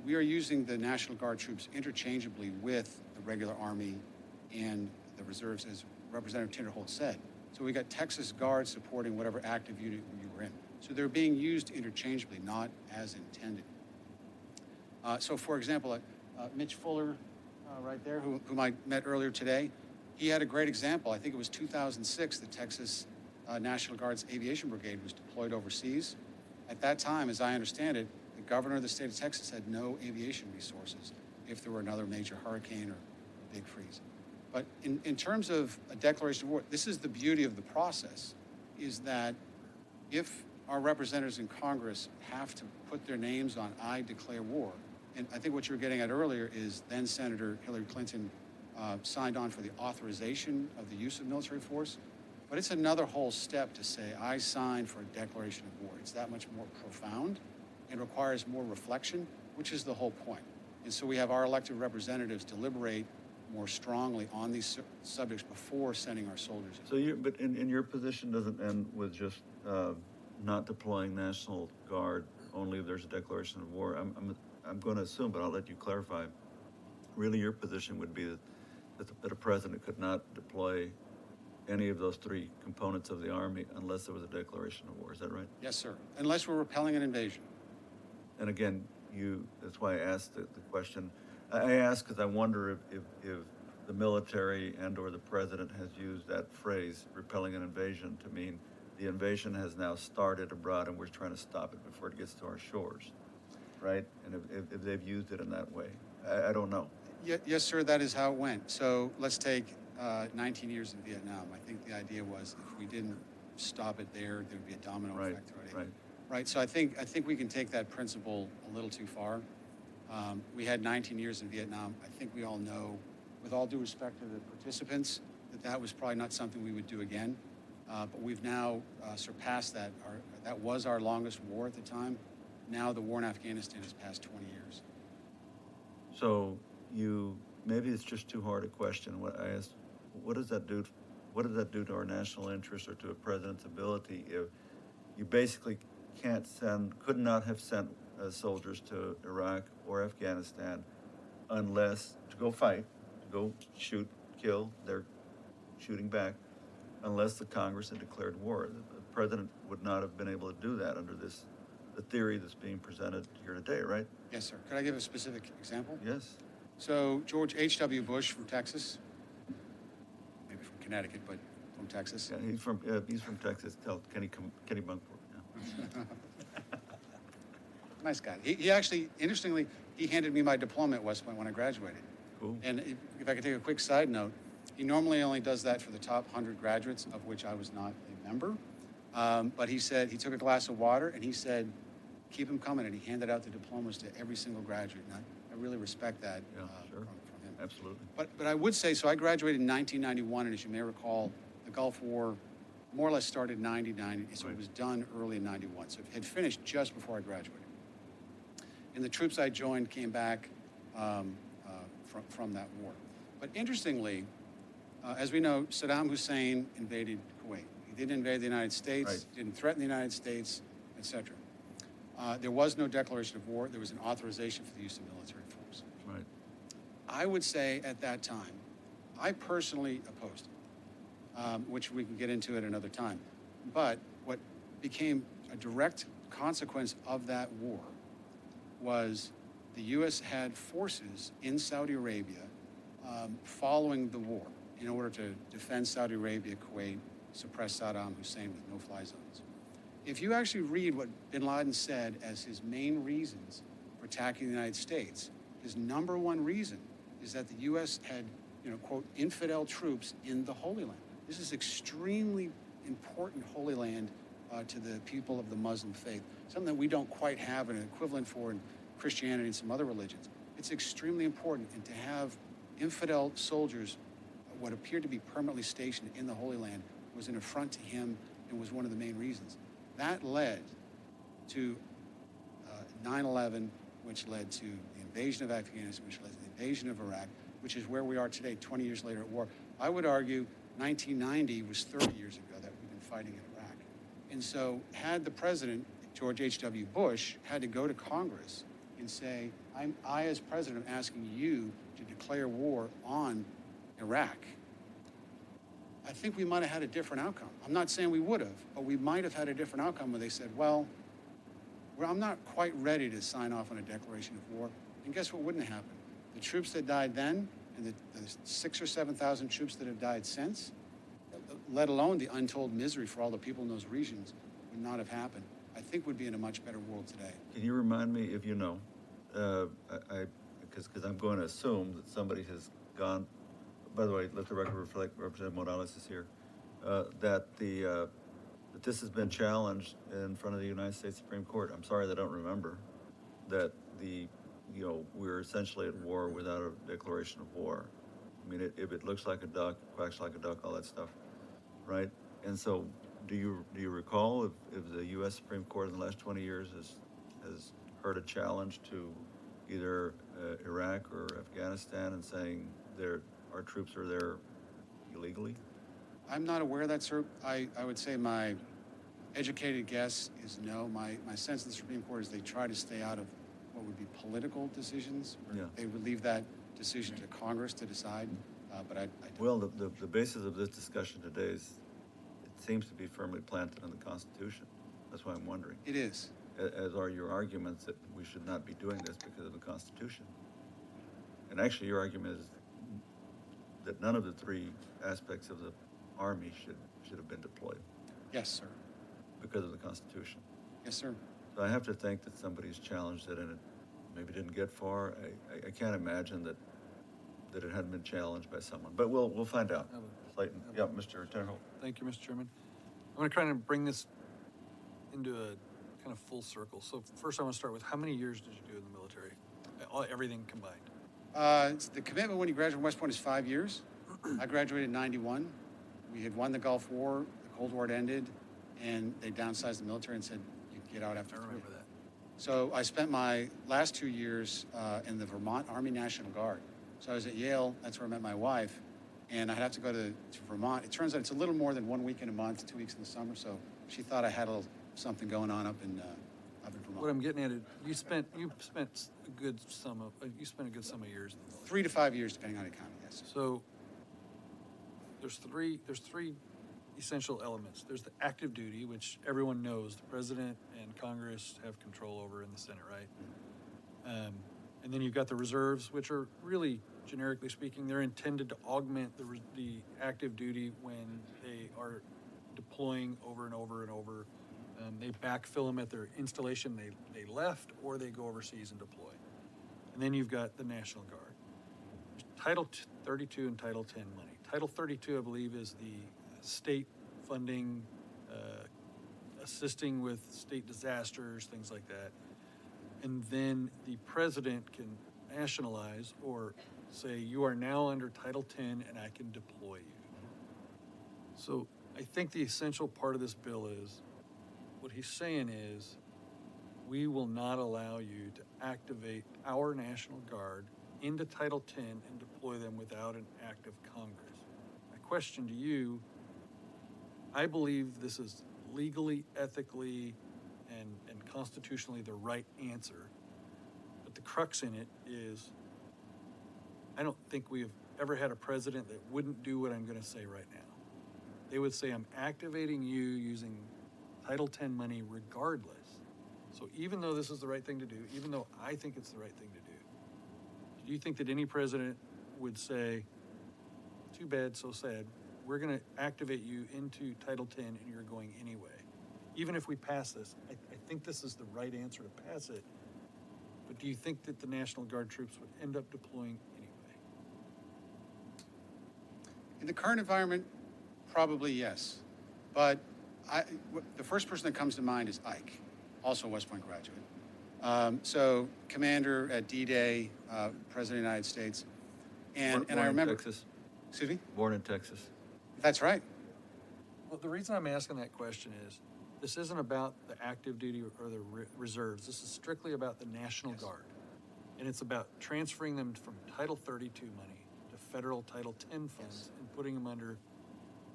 we are using the National Guard troops interchangeably with the regular Army and the reserves, as Representative Tinderholt said. So we got Texas Guard supporting whatever active unit you were in. So they're being used interchangeably, not as intended. So for example, Mitch Fuller, right there, whom I met earlier today, he had a great example. I think it was 2006, the Texas National Guard's Aviation Brigade was deployed overseas. At that time, as I understand it, the governor of the state of Texas had no aviation resources if there were another major hurricane or a big freeze. But in terms of a declaration of war, this is the beauty of the process, is that if our representatives in Congress have to put their names on I declare war. And I think what you were getting at earlier is then Senator Hillary Clinton signed on for the authorization of the use of military force. But it's another whole step to say, I signed for a declaration of war. It's that much more profound and requires more reflection, which is the whole point. And so we have our elected representatives deliberate more strongly on these subjects before sending our soldiers. So but in your position doesn't end with just not deploying National Guard only if there's a declaration of war. I'm going to assume, but I'll let you clarify. Really, your position would be that a president could not deploy any of those three components of the Army unless there was a declaration of war. Is that right? Yes, sir. Unless we're repelling an invasion. And again, that's why I asked the question. I ask because I wonder if the military and or the president has used that phrase, repelling an invasion, to mean the invasion has now started abroad and we're trying to stop it before it gets to our shores, right? And if they've used it in that way. I don't know. Yes, sir, that is how it went. So let's take 19 years in Vietnam. I think the idea was if we didn't stop it there would be a domino effect already. Right. So I think we can take that principle a little too far. We had 19 years in Vietnam. I think we all know, with all due respect to the participants, that was probably not something we would do again. But we've now surpassed that. That was our longest war at the time. Now the war in Afghanistan has passed 20 years. So maybe it's just too hard a question. What I asked, what does that do? What does that do to our national interest or to a president's ability if you basically could not have sent soldiers to Iraq or Afghanistan unless to go fight, to go shoot, kill, they're shooting back, unless the Congress had declared war. The president would not have been able to do that under the theory that's being presented here today, right? Yes, sir. Could I give a specific example? Yes. So George H.W. Bush from Texas, maybe from Connecticut, but from Texas. Yeah, he's from Texas. Tell Kenny Bunkport. Yeah. Nice guy. He actually, interestingly, he handed me my diploma at West Point when I graduated. Cool. And if I could take a quick side note, he normally only does that for the top 100 graduates, of which I was not a member. But he said, he took a glass of water and he said, keep them coming. And he handed out the diplomas to every single graduate. And I really respect that Sure. from him. Absolutely. But I would say, so I graduated in 1991, and as you may recall, the Gulf War more or less started in 99, so it was done early in 91. So it had finished just before I graduated. And the troops I joined came back from that war. But interestingly, as we know, Saddam Hussein invaded Kuwait. He didn't invade the United States, didn't threaten the United States, etc. There was no declaration of war. There was an authorization for the use of military force. Right. I would say at that time, I personally opposed it, which we can get into at another time. But what became a direct consequence of that war was the U.S. had forces in Saudi Arabia following the war in order to defend Saudi Arabia, Kuwait, suppress Saddam Hussein with no-fly zones. If you actually read what bin Laden said as his main reasons for attacking the United States, his number one reason is that the U.S. had, quote, infidel troops in the Holy Land. This is extremely important Holy Land to the people of the Muslim faith, something that we don't quite have an equivalent for in Christianity and some other religions. It's extremely important, and to have infidel soldiers, what appeared to be permanently stationed in the Holy Land, was an affront to him and was one of the main reasons. That led to 9/11, which led to the invasion of Afghanistan, which led to the invasion of Iraq, which is where we are today, 20 years later at war. I would argue 1990 was 30 years ago that we've been fighting in Iraq. And so had the president, George H.W. Bush, had to go to Congress and say, I as president am asking you to declare war on Iraq, I think we might have had a different outcome. I'm not saying we would have, but we might have had a different outcome where they said, well, I'm not quite ready to sign off on a declaration of war. And guess what wouldn't have happened? The troops that died then and the 6,000 or 7,000 troops that have died since, let alone the untold misery for all the people in those regions, would not have happened. I think we'd be in a much better world today. Can you remind me, if you know, because I'm going to assume that somebody has gone, by the way, let the record reflect, Representative Morales is here, that the But this has been challenged in front of the United States Supreme Court. I'm sorry that I don't remember that we're essentially at war without a declaration of war. I mean, if it looks like a duck, quacks like a duck, all that stuff, right? And so, do you recall if the U.S. Supreme Court in the last 20 years has heard a challenge to either Iraq or Afghanistan and saying our troops are there illegally? I'm not aware of that, sir. I would say my educated guess is no. My sense of the Supreme Court is they try to stay out of what would be political decisions. Yeah. They would leave that decision to Congress to decide, but I don't. Well, the basis of this discussion today is it seems to be firmly planted in the Constitution. That's why I'm wondering. It is. As are your arguments that we should not be doing this because of the Constitution. And actually, your argument is that none of the three aspects of the Army should have been deployed Yes, sir. because of the Constitution. Yes, sir. So I have to think that somebody's challenged it and it maybe didn't get far. I can't imagine that it hadn't been challenged by someone, but we'll find out. Slayton, yeah, Mr. Tenholt. Thank you, Mr. Chairman. I'm going to try to bring this into a kind of full circle. So first I want to start with how many years did you do in the military? Everything combined. The commitment when you graduate from West Point is 5 years. I graduated in 91. We had won the Gulf War, the Cold War had ended, and they downsized the military and said you could get out after I 3. remember that. So I spent my last 2 years in the Vermont Army National Guard. So I was at Yale, that's where I met my wife, and I'd have to go to Vermont. It turns out it's a little more than 1 week in a month, 2 weeks in the summer, so she thought I had a little something going on up in Vermont. What I'm getting at is you spent a good sum of years in the military. 3 to 5 years, depending on the economy, yes. So there's three essential elements. There's the active duty, which everyone knows the president and Congress have control over in the Senate, right? And then you've got the reserves, which are really, generically speaking, they're intended to augment the active duty when they are deploying over and over and over. They backfill them at their installation they left, or they go overseas and deploy. And then you've got the National Guard. There's Title 32 and Title 10 money. Title 32, I believe, is the state funding, assisting with state disasters, things like that. And then the president can nationalize or say, you are now under Title 10 and I can deploy you. So I think the essential part of this bill is, what he's saying is, we will not allow you to activate our National Guard into Title 10 and deploy them without an act of Congress. My question to you, I believe this is legally, ethically, and constitutionally the right answer. But the crux in it is, I don't think we have ever had a president that wouldn't do what I'm going to say right now. They would say, I'm activating you using Title 10 money regardless. So even though this is the right thing to do, even though I think it's the right thing to do you think that any president would say, too bad, so sad, we're going to activate you into Title 10 and you're going anyway? Even if we pass this, I think this is the right answer to pass it. But do you think that the National Guard troops would end up deploying anyway? In the current environment, probably yes. But the first person that comes to mind is Ike, also a West Point graduate. So commander at D-Day, President of the United States. And I remember... in Texas. Excuse me? Born in Texas. That's right. Well, the reason I'm asking that question is, this isn't about the active duty or the reserves. This is strictly about the National Guard. And it's about transferring them from Title 32 money to federal Title 10 funds and putting them under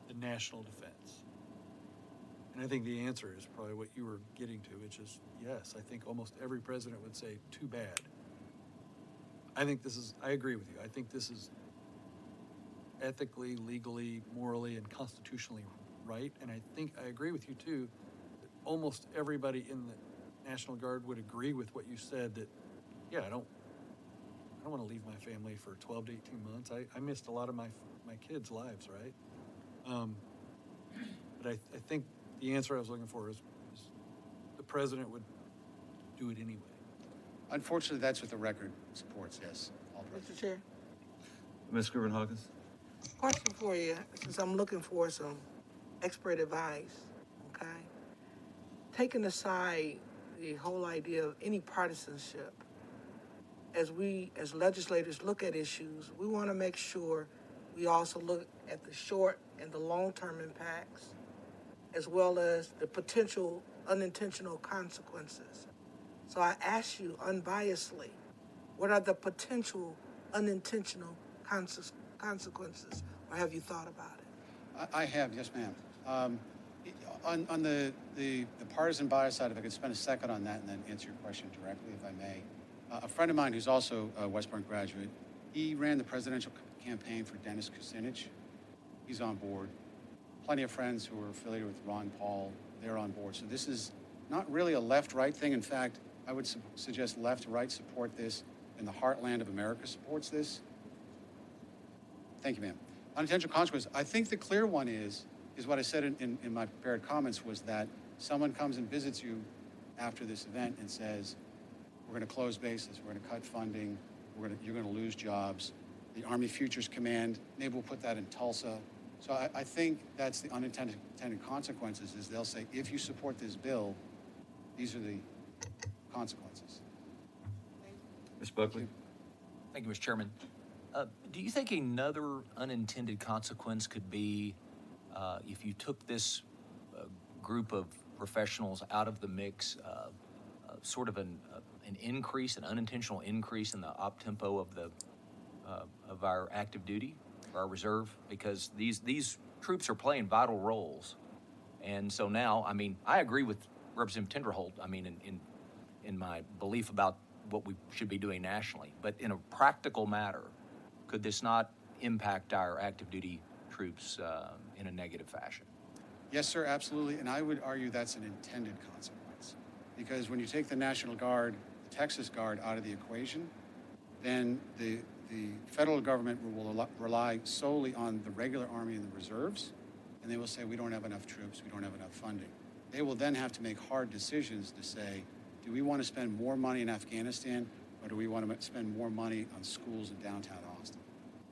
the national defense. And I think the answer is probably what you were getting to, which is yes. I think almost every president would say, too bad. I agree with you. I think this is ethically, legally, morally, and constitutionally right. And I agree with you too, that almost everybody in the National Guard would agree with what you said, that, yeah, I don't want to leave my family for 12 to 18 months. I missed a lot of my kids' lives, right? But I think the answer I was looking for is the president would do it anyway. Unfortunately, that's what the record supports, yes. All Mr. Chair, Ms. Scriven-Hawkins? question for you, since I'm looking for some expert advice on okay? Taking aside the whole idea of any partisanship, as we, as legislators, look at issues, we want to make sure we also look at the short and the long-term impacts, as well as the potential unintentional consequences. So I ask you unbiasedly, what are the potential unintentional consequences, or have you thought about it? I have, yes, ma'am. On the partisan bias side, if I could spend a second on that and then answer your question directly, if I may. A friend of mine who's also a West Point graduate, he ran the presidential campaign for Dennis Kucinich. He's on board. Plenty of friends who are affiliated with Ron Paul, they're on board. So this is not really a left-right thing. In fact, I would suggest left-right support this, and the heartland of America supports this. Thank you, ma'am. Unintentional consequences. I think the clear one is what I said in my prepared comments, was that someone comes and visits you after this event and says, we're going to close bases, we're going to cut funding, you're going to lose jobs. The Army Futures Command, maybe we'll put that in Tulsa. So I think that's the unintended consequences, is they'll say, if you support this bill, these are the consequences. Ms. Buckley? Thank you, Mr. Chairman. Do you think another unintended consequence could be if you took this group of professionals out of the mix, sort of an increase, an unintentional increase in the op tempo of our active duty, our reserve, because these troops are playing vital roles, and so now, I mean, I agree with Representative Tinderholt. I mean, in my belief about what we should be doing nationally, but in a practical matter, could this not impact our active duty troops in a negative fashion? Yes, sir, absolutely. And I would argue that's an intended consequence. Because when you take the National Guard, the Texas Guard out of the equation, then the federal government will rely solely on the regular Army and the reserves, and they will say, we don't have enough troops, we don't have enough funding. They will then have to make hard decisions to say, do we want to spend more money in Afghanistan, or do we want to spend more money on schools in downtown Austin?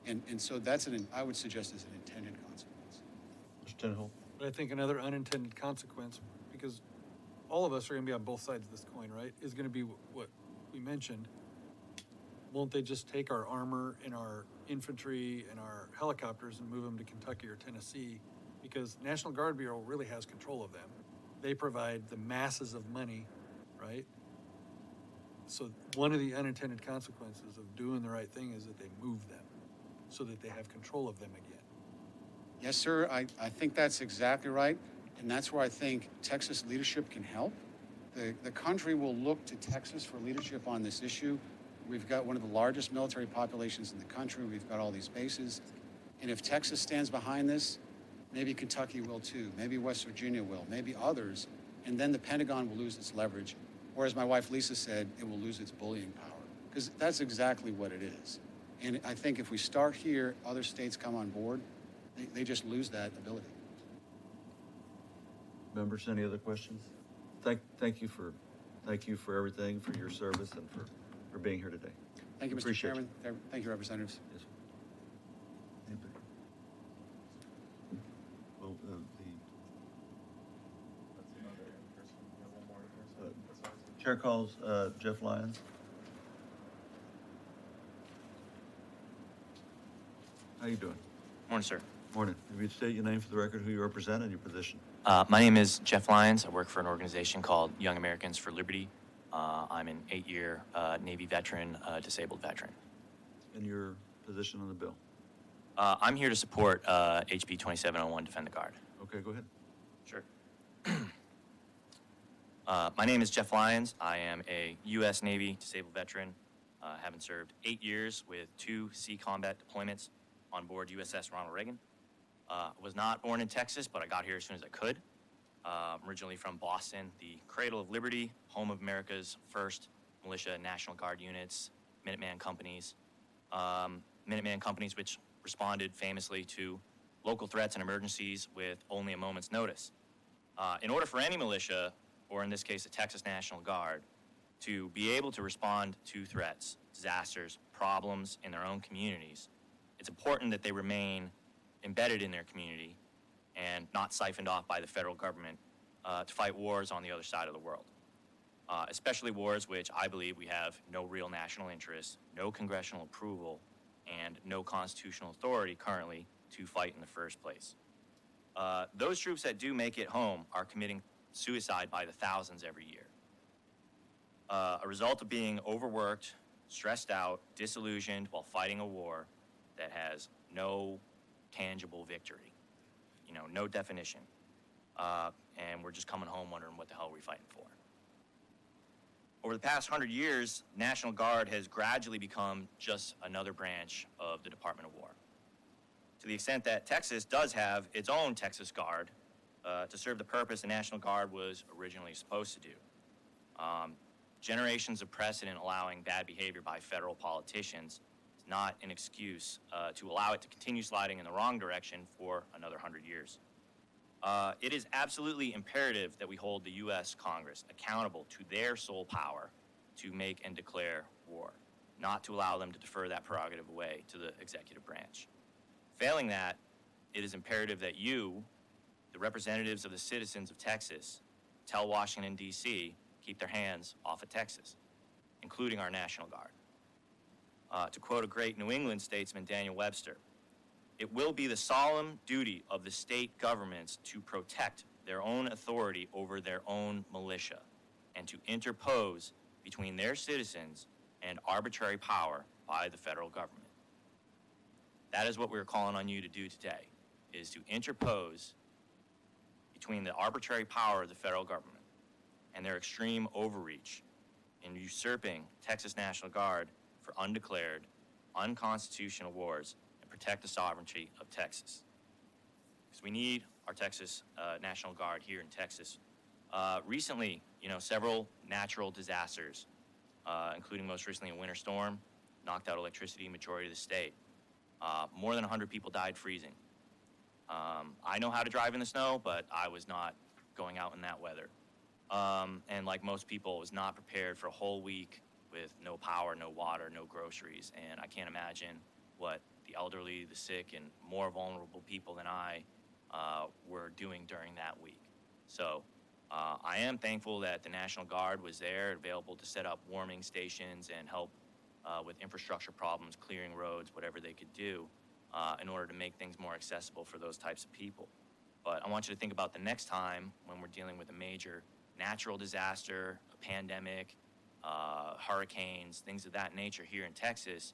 And so that's I would suggest is an intended consequence. Mr. Tinderholt? But I think another unintended consequence, because all of us are going to be on both sides of this coin, right, is going to be what we mentioned. Won't they just take our armor and our infantry and our helicopters and move them to Kentucky or Tennessee? Because National Guard Bureau really has control of them. They provide the masses of money, right? So one of the unintended consequences of doing the right thing is that they move them so that they have control of them again. Yes, sir, I think that's exactly right. And that's where I think Texas leadership can help. The country will look to Texas for leadership on this issue. We've got one of the largest military populations in the country. We've got all these bases. And if Texas stands behind this, maybe Kentucky will too. Maybe West Virginia will. Maybe others. And then the Pentagon will lose its leverage. Or as my wife Lisa said, it will lose its bullying power. Because that's exactly what it is. And I think if we start here, other states come on board, they just lose that ability. Members, any other questions? Thank you for everything, for your service, and for being here today. Thank you, Mr. Appreciate Chairman. Thank you, representatives. Yes. Anybody? Well, Chair calls Jeff Lyons. How you doing? Morning, sir. Morning. If you'd state your name for the record, who you represent, and your position. My name is Jeff Lyons. I work for an organization called Young Americans for Liberty. I'm an 8-year Navy veteran, disabled veteran. And your position on the bill. I'm here to support HB 2701, Defend the Guard. Okay, go ahead. Sure. My name is Jeff Lyons. I am a U.S. Navy disabled veteran, having served 8 years with 2 sea combat deployments on board USS Ronald Reagan. I was not born in Texas, but I got here as soon as I could. I'm originally from Boston, the cradle of liberty, home of America's first militia National Guard units, Minuteman companies. Minuteman companies which responded famously to local threats and emergencies with only a moment's notice. In order for any militia, or in this case, the Texas National Guard, to be able to respond to threats, disasters, problems in their own communities, it's important that they remain embedded in their community and not siphoned off by the federal government to fight wars on the other side of the world, especially wars which I believe we have no real national interest, no congressional approval, and no constitutional authority currently to fight in the first place. Those troops that do make it home are committing suicide by the thousands every year. A result of being overworked, stressed out, disillusioned while fighting a war that has no tangible victory, no definition. And we're just coming home wondering what the hell we're fighting for. Over the past 100 years, National Guard has gradually become just another branch of the Department of War. To the extent that Texas does have its own Texas Guard to serve the purpose the National Guard was originally supposed to do. Generations of precedent allowing bad behavior by federal politicians is not an excuse to allow it to continue sliding in the wrong direction for another 100 years. It is absolutely imperative that we hold the U.S. Congress accountable to their sole power to make and declare war, not to allow them to defer that prerogative away to the executive branch. Failing that, it is imperative that you, the representatives of the citizens of Texas, tell Washington, D.C., keep their hands off of Texas, including our National Guard. To quote a great New England statesman, Daniel Webster, "It will be the solemn duty of the state governments to protect their own authority over their own militia and to interpose between their citizens and arbitrary power by the federal government." That is what we're calling on you to do today, is to interpose between the arbitrary power of the federal government and their extreme overreach in usurping Texas National Guard for undeclared, unconstitutional wars and protect the sovereignty of Texas. Because we need our Texas National Guard here in Texas. Recently, several natural disasters, including most recently a winter storm, knocked out electricity in the majority of the state. More than 100 people died freezing. I know how to drive in the snow, but I was not going out in that weather. And like most people, was not prepared for a whole week with no power, no water, no groceries. And I can't imagine what the elderly, the sick, and more vulnerable people than I were doing during that week. So I am thankful that the National Guard was there, available to set up warming stations and help with infrastructure problems, clearing roads, whatever they could do in order to make things more accessible for those types of people. But I want you to think about the next time when we're dealing with a major natural disaster, a pandemic, hurricanes, things of that nature here in Texas.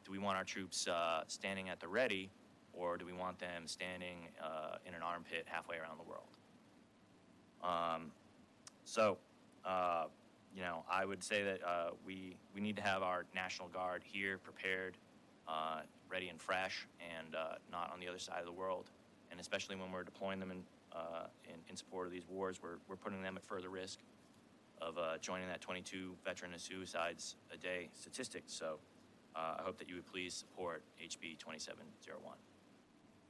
Do we want our troops standing at the ready, or do we want them standing in an armpit halfway around the world? I would say that we need to have our National Guard here prepared, ready and fresh, and not on the other side of the world. And especially when we're deploying them in support of these wars, we're putting them at further risk of joining that 22 veteran suicides a day statistic. So I hope that you would please support HB 2701.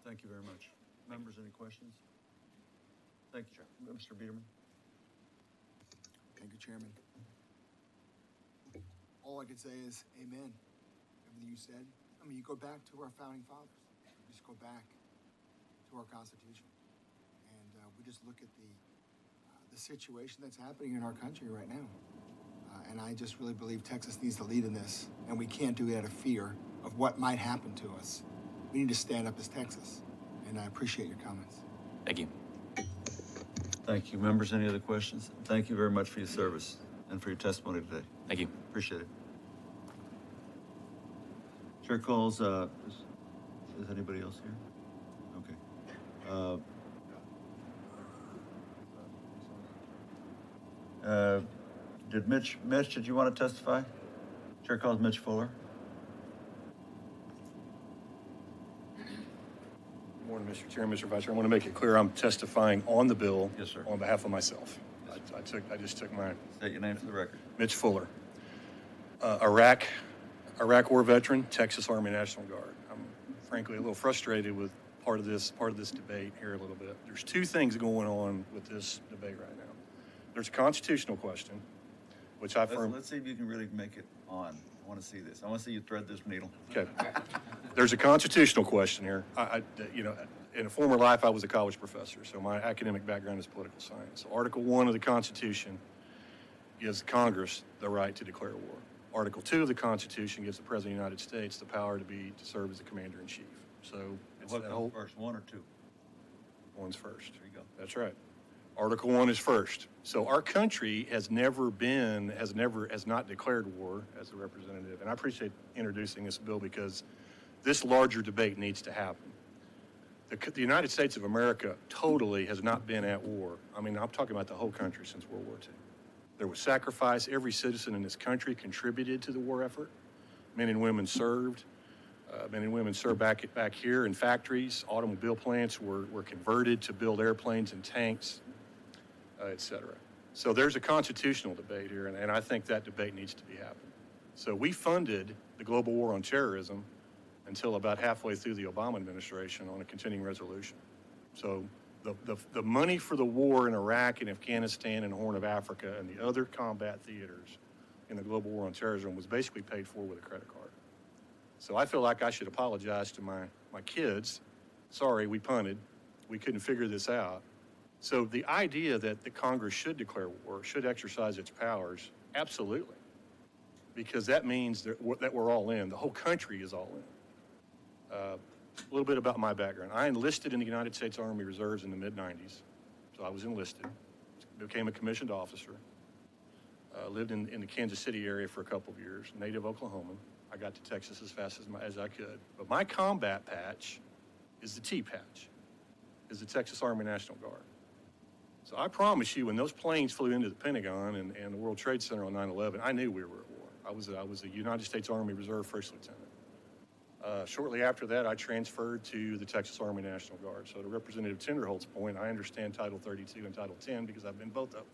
Thank you very much. Members, any questions? Thank you, Mr. Biederman. Thank you, Chairman. All I could say is amen. Everything you said. I mean, you go back to our founding fathers. You just go back to our Constitution. And we just look at the situation that's happening in our country right now. And I just really believe Texas needs to lead in this. And we can't do it out of fear of what might happen to us. We need to stand up as Texas. And I appreciate your comments. Thank you. Thank you. Members, any other questions? Thank you very much for your service and for your testimony today. Thank you. Appreciate it. Chair calls, is anybody else here? Okay. Did Mitch, did you want to testify? Chair calls Mitch Fuller. Good morning, Mr. Chair, Mr. Vice Chair. I want to make it clear I'm testifying on the bill. Yes, sir. On behalf of myself. I just took my. State your name for the record. Mitch Fuller. Iraq War veteran, Texas Army National Guard. I'm frankly a little frustrated with part of this debate here a little bit. There's two things going on with this debate right now. There's a constitutional question, which Let's see if you can really make it on. I want to see this. I want to see you thread this needle. Okay. There's a constitutional question here. in a former life, I was a college professor, so my academic background is political science. So Article 1 of the Constitution gives Congress the right to declare war. Article 2 of the Constitution gives the President of the United States the power to serve as the Commander-in-Chief. So it's What that comes whole, first, one or two? one's first. There you go. That's right. Article 1 is first. So our country has not declared war as a representative. And I appreciate introducing this bill because this larger debate needs to happen. The United States of America totally has not been at war. I mean, I'm talking about the whole country since World War II. There was sacrifice. Every citizen in this country contributed to the war effort. Men and women served. Men and women served back here in factories. Automobile plants were converted to build airplanes and tanks, et cetera. So there's a constitutional debate here, and I think that debate needs to be happening. So we funded the global war on terrorism until about halfway through the Obama administration on a continuing resolution. So the money for the war in Iraq and Afghanistan and the Horn of Africa and the other combat theaters in the global war on terrorism was basically paid for with a credit card. So I feel like I should apologize to my kids. Sorry, we punted. We couldn't figure this out. So the idea that the Congress should declare war, should exercise its powers, absolutely. Because that means that we're all in. The whole country is all in. A little bit about my background. I enlisted in the United States Army Reserves in the mid-90s. So I was enlisted, became a commissioned officer, lived in the Kansas City area for a couple of years, native Oklahoman. I got to Texas as fast as I could. But my combat patch is the T patch, is the Texas Army National Guard. So I promise you, when those planes flew into the Pentagon and the World Trade Center on 9/11, I knew we were at war. I was a United States Army Reserve First Lieutenant. Shortly after that, I transferred to the Texas Army National Guard. So to Representative Tinderholt's point, I understand Title 32 and Title 10 because I've been both of them.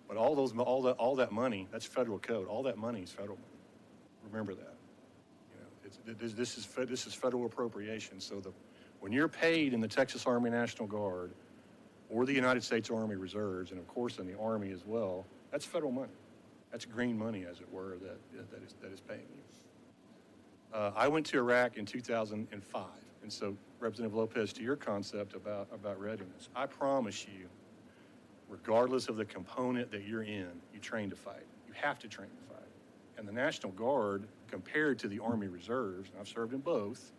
But all that money, that's federal code. All that money is federal money. Remember that. You know, this is federal appropriation. So when you're paid in the Texas Army National Guard or the United States Army Reserves, and of course in the Army as well, that's federal money. That's green money, as it were, that is paying you. I went to Iraq in 2005, and so Representative Lopez, to your concept about readiness, I promise you, regardless of the component that you're in, you train to fight. You have to train to fight. And the National Guard, compared to the Army Reserves, and I've served in both,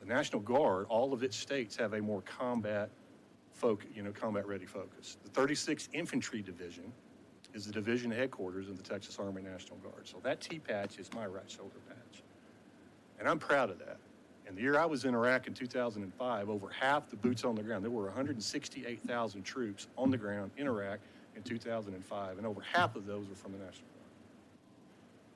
the National Guard, all of its states have a more combat ready focus. The 36th Infantry Division is the division headquarters of the Texas Army National Guard. So that T-patch is my right shoulder patch. And I'm proud of that. And the year I was in Iraq in 2005, over half the boots on the ground, there were 168,000 troops on the ground in Iraq in 2005, and over half of those were from the National Guard.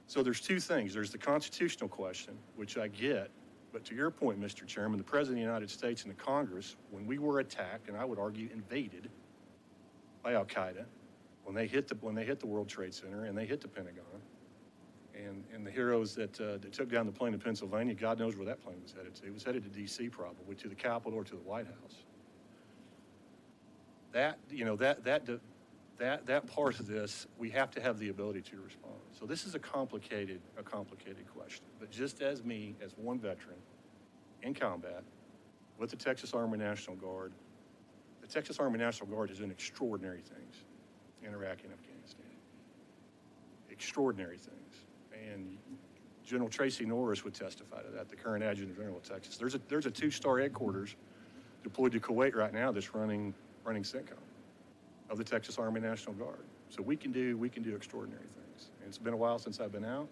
So there's two things. There's the constitutional question, which I get, but to your point, Mr. Chairman, the President of the United States and the Congress, when we were attacked, and I would argue invaded by Al-Qaeda, when they hit the World Trade Center and they hit the Pentagon, and the heroes that took down the plane in Pennsylvania, God knows where that plane was headed to. It was headed to D.C. probably, to the Capitol or to the White House. That part of this, we have to have the ability to respond. So this is a complicated question. But just as me, as one veteran in combat with the Texas Army National Guard, the Texas Army National Guard has done extraordinary things in Iraq and Afghanistan. Extraordinary things. And General Tracy Norris would testify to that, the current Adjutant General of Texas. There's a 2-star headquarters deployed to Kuwait right now that's running CENTCOM of the Texas Army National Guard. So we can do extraordinary things. And it's been a while since I've been out,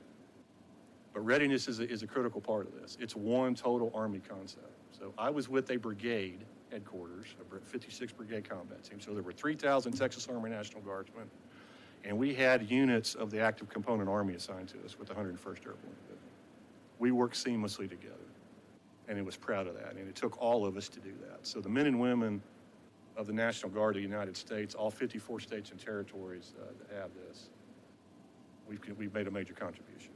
but readiness is a critical part of this. It's one total Army concept. So I was with a brigade headquarters, a 56th Brigade Combat Team. So there were 3,000 Texas Army National Guardsmen, and we had units of the active component Army assigned to us with the 101st Airborne Division. We worked seamlessly together, and it was proud of that, and it took all of us to do that. So the men and women of the National Guard of the United States, all 54 states and territories that have this, we've made a major contribution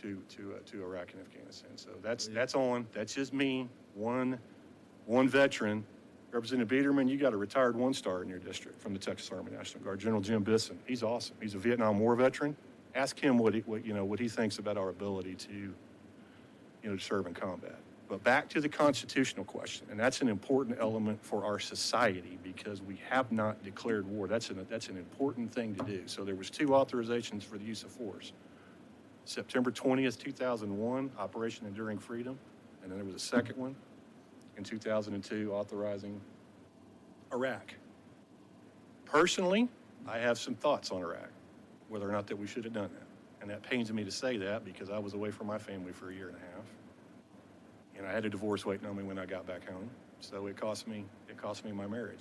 to Iraq and Afghanistan. So that's just me, one veteran. Representative Biederman, you got a retired 1-star in your district from the Texas Army National Guard, General Jim Bisson. He's awesome. He's a Vietnam War veteran. Ask him what he thinks about our ability to serve in combat. But back to the constitutional question, and that's an important element for our society because we have not declared war. That's an important thing to do. So there was 2 authorizations for the use of force. September 20th, 2001, Operation Enduring Freedom, and then there was a second one in 2002 authorizing Iraq. Personally, I have some thoughts on Iraq, whether or not that we should have done that. And that pains me to say that because I was away from my family for 1.5 years. And I had a divorce waiting on me when I got back home. So it cost me my marriage.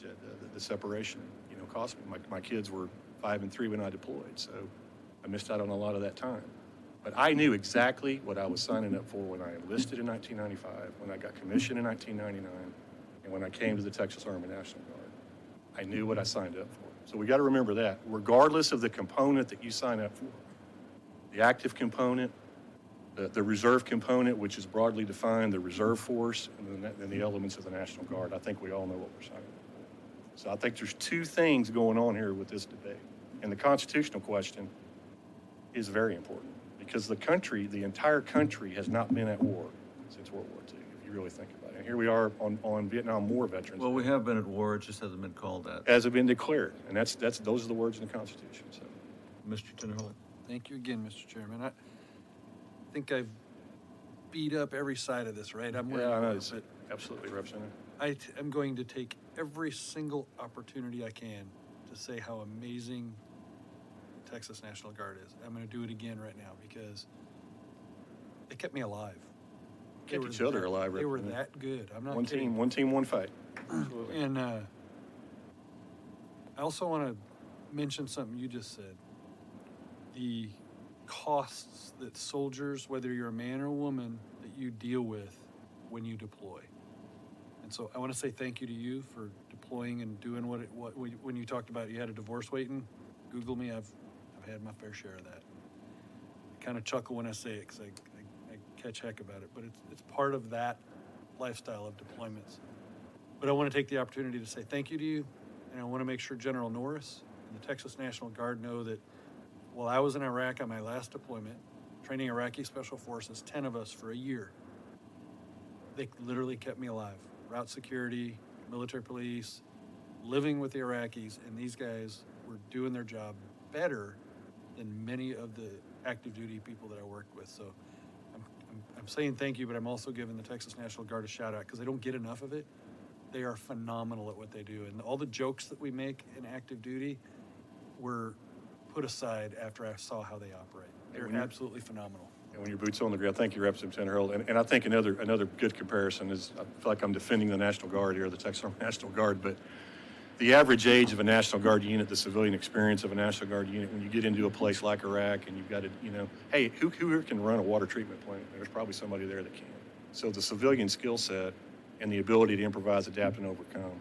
The separation, cost me. My kids were 5 and 3 when I deployed. So I missed out on a lot of that time. But I knew exactly what I was signing up for when I enlisted in 1995, when I got commissioned in 1999, and when I came to the Texas Army National Guard. I knew what I signed up for. So we got to remember that, regardless of the component that you sign up for, the active component, the reserve component, which is broadly defined, the reserve force, and then the elements of the National Guard. I think we all know what we're signing up for. So I think there's 2 things going on here with this debate. And the constitutional question is very important because the entire country has not been at war since World War II, if you really think about it. And here we are on Vietnam War veterans. Well, we have been at war, it just hasn't been called that. Hasn't been declared, and those are the words in the Constitution. So, Mr. Tinderholt. Thank you again, Mr. Chairman. I think I've beat up every side of this, right? I'm yeah, I know. Absolutely, Representative. I'm going to take every single opportunity I can to say how amazing Texas National Guard is. I'm going to do it again right now because they kept me alive. Kept each other alive. They were that good. I'm not one kidding. team, one fight. Absolutely. And I also want to mention something you just said. The costs that soldiers, whether you're a man or a woman, that you deal with when you deploy. And so I want to say thank you to you for deploying and doing when you talked about you had a divorce waiting. Google me. I've had my fair share of that. I kind of chuckle when I say it because I catch heck about it, but it's part of that lifestyle of deployments. But I want to take the opportunity to say thank you to you, and I want to make sure General Norris and the Texas National Guard know that while I was in Iraq on my last deployment, training Iraqi Special Forces, 10 of us for a year, they literally kept me alive. Route security, military police, living with the Iraqis, and these guys were doing their job better than many of the active duty people that I worked with. So I'm saying thank you, but I'm also giving the Texas National Guard a shout out because they don't get enough of it. They are phenomenal at what they do. And all the jokes that we make in active duty were put aside after I saw how they operate. They're absolutely phenomenal. And when your boots on the ground, thank you, Representative Tinderholt. And I think another good comparison is, I feel like I'm defending the National Guard here, the Texas Army National Guard, but the average age of a National Guard unit, the civilian experience of a National Guard unit, when you get into a place like Iraq and you've got to, hey, who here can run a water treatment plant? There's probably somebody there that can. So the civilian skill set and the ability to improvise, adapt, and overcome,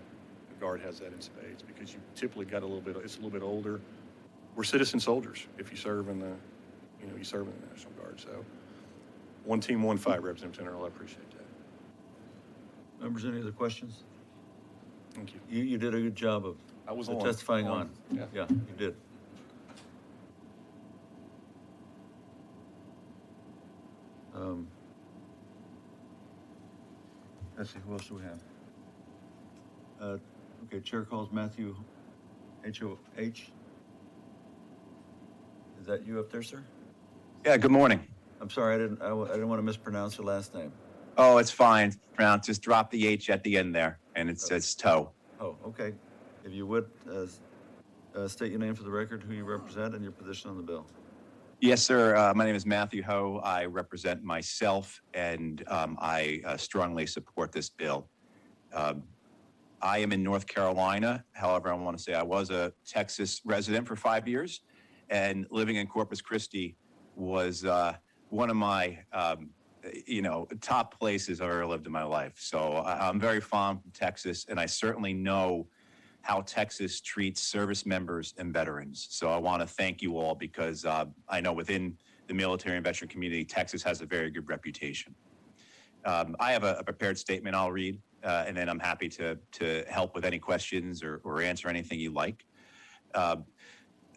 the Guard has that in spades because you typically got it's a little bit older. We're citizen soldiers if you serve in the, you serve in the National Guard. So one team, one fight, Representative Tinderholt. I appreciate that. Members, any other questions? Thank you. You did a good job of testifying on. Yeah, you did. Let's see, who else do we have? Okay, Chair calls Matthew H.O.H. Is that you up there, sir? Yeah, good morning. I'm sorry, I didn't want to mispronounce your last name. Oh, it's fine. Pronounce, just drop the H at the end there, and it says toe. Oh, okay. If you would, state your name for the record, who you represent, and your position on the bill. Yes, sir. My name is Matthew Ho. I represent myself, and I strongly support this bill. I am in North Carolina. However, I want to say I was a Texas resident for 5 years, and living in Corpus Christi was one of my top places I've ever lived in my life. So I'm very fond of Texas, and I certainly know how Texas treats service members and veterans. So I want to thank you all because I know within the military and veteran community, Texas has a very good reputation. I have a prepared statement I'll read, and then I'm happy to help with any questions or answer anything you like.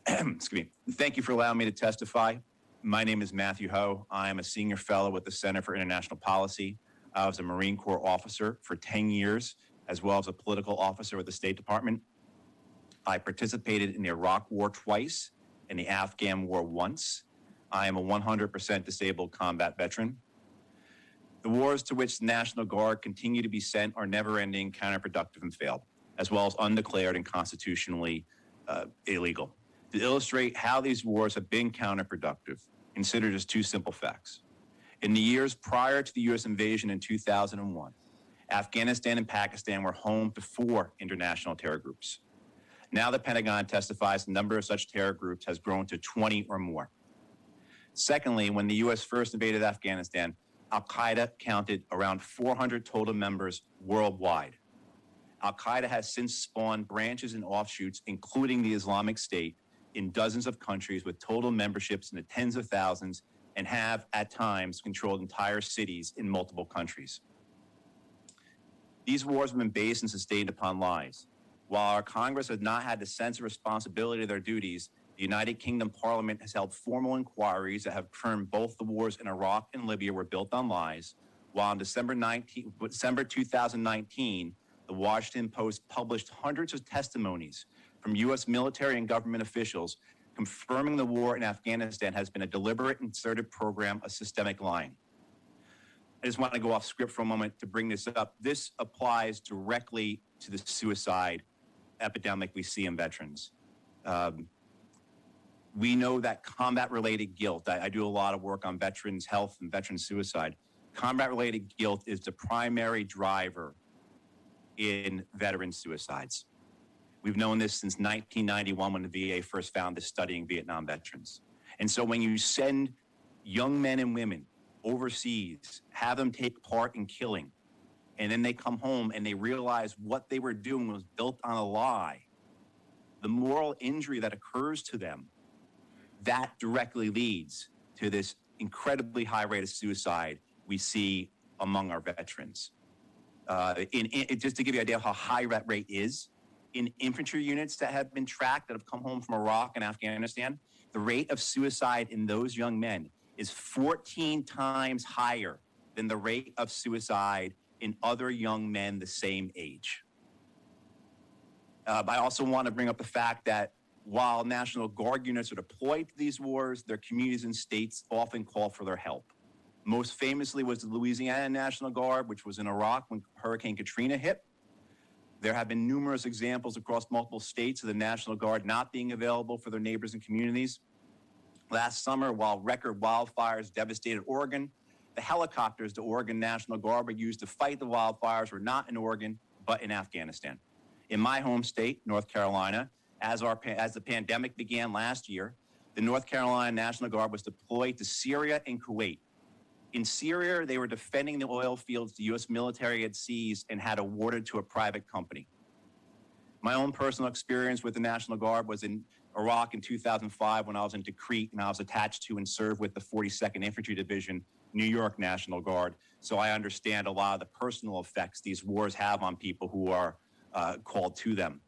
Excuse me. Thank you for allowing me to testify. My name is Matthew Ho. I am a senior fellow with the Center for International Policy. I was a Marine Corps officer for 10 years, as well as a political officer with the State Department. I participated in the Iraq War twice and the Afghan War once. I am a 100% disabled combat veteran. The wars to which the National Guard continue to be sent are never-ending, counterproductive, and failed, as well as undeclared and constitutionally illegal. To illustrate how these wars have been counterproductive, consider just two simple facts. In the years prior to the U.S. invasion in 2001, Afghanistan and Pakistan were home to 4 international terror groups. Now the Pentagon testifies the number of such terror groups has grown to 20 or more. Secondly, when the U.S. first invaded Afghanistan, Al-Qaeda counted around 400 total members worldwide. Al-Qaeda has since spawned branches and offshoots, including the Islamic State, in dozens of countries with total memberships in the tens of thousands and have, at times, controlled entire cities in multiple countries. These wars have been based and sustained upon lies. While our Congress has not had the sense of responsibility of their duties, the United Kingdom Parliament has held formal inquiries that have confirmed both the wars in Iraq and Libya were built on lies, while on December 2019, the Washington Post published hundreds of testimonies from U.S. military and government officials confirming the war in Afghanistan has been a deliberate, concerted program of systemic lying. I just want to go off script for a moment to bring this up. This applies directly to the suicide epidemic we see in veterans. We know that combat-related guilt, I do a lot of work on veterans' health and veteran suicide. Combat-related guilt is the primary driver in veteran suicides. We've known this since 1991 when the VA first found this studying Vietnam veterans. And so when you send young men and women overseas, have them take part in killing, and then they come home and they realize what they were doing was built on a lie, the moral injury that occurs to them, that directly leads to this incredibly high rate of suicide we see among our veterans. Just to give you an idea of how high that rate is, in infantry units that have been tracked that have come home from Iraq and Afghanistan, the rate of suicide in those young men is 14 times higher than the rate of suicide in other young men the same age. I also want to bring up the fact that while National Guard units are deployed to these wars, their communities and states often call for their help. Most famously was the Louisiana National Guard, which was in Iraq when Hurricane Katrina hit. There have been numerous examples across multiple states of the National Guard not being available for their neighbors and communities. Last summer, while record wildfires devastated Oregon, the helicopters the Oregon National Guard were used to fight the wildfires were not in Oregon, but in Afghanistan. In my home state, North Carolina, as the pandemic began last year, the North Carolina National Guard was deployed to Syria and Kuwait. In Syria, they were defending the oil fields the U.S. military had seized and had awarded to a private company. My own personal experience with the National Guard was in Iraq in 2005 when I was in Tikrit and I was attached to and served with the 42nd Infantry Division, New York National Guard. So I understand a lot of the personal effects these wars have on people who are called to them.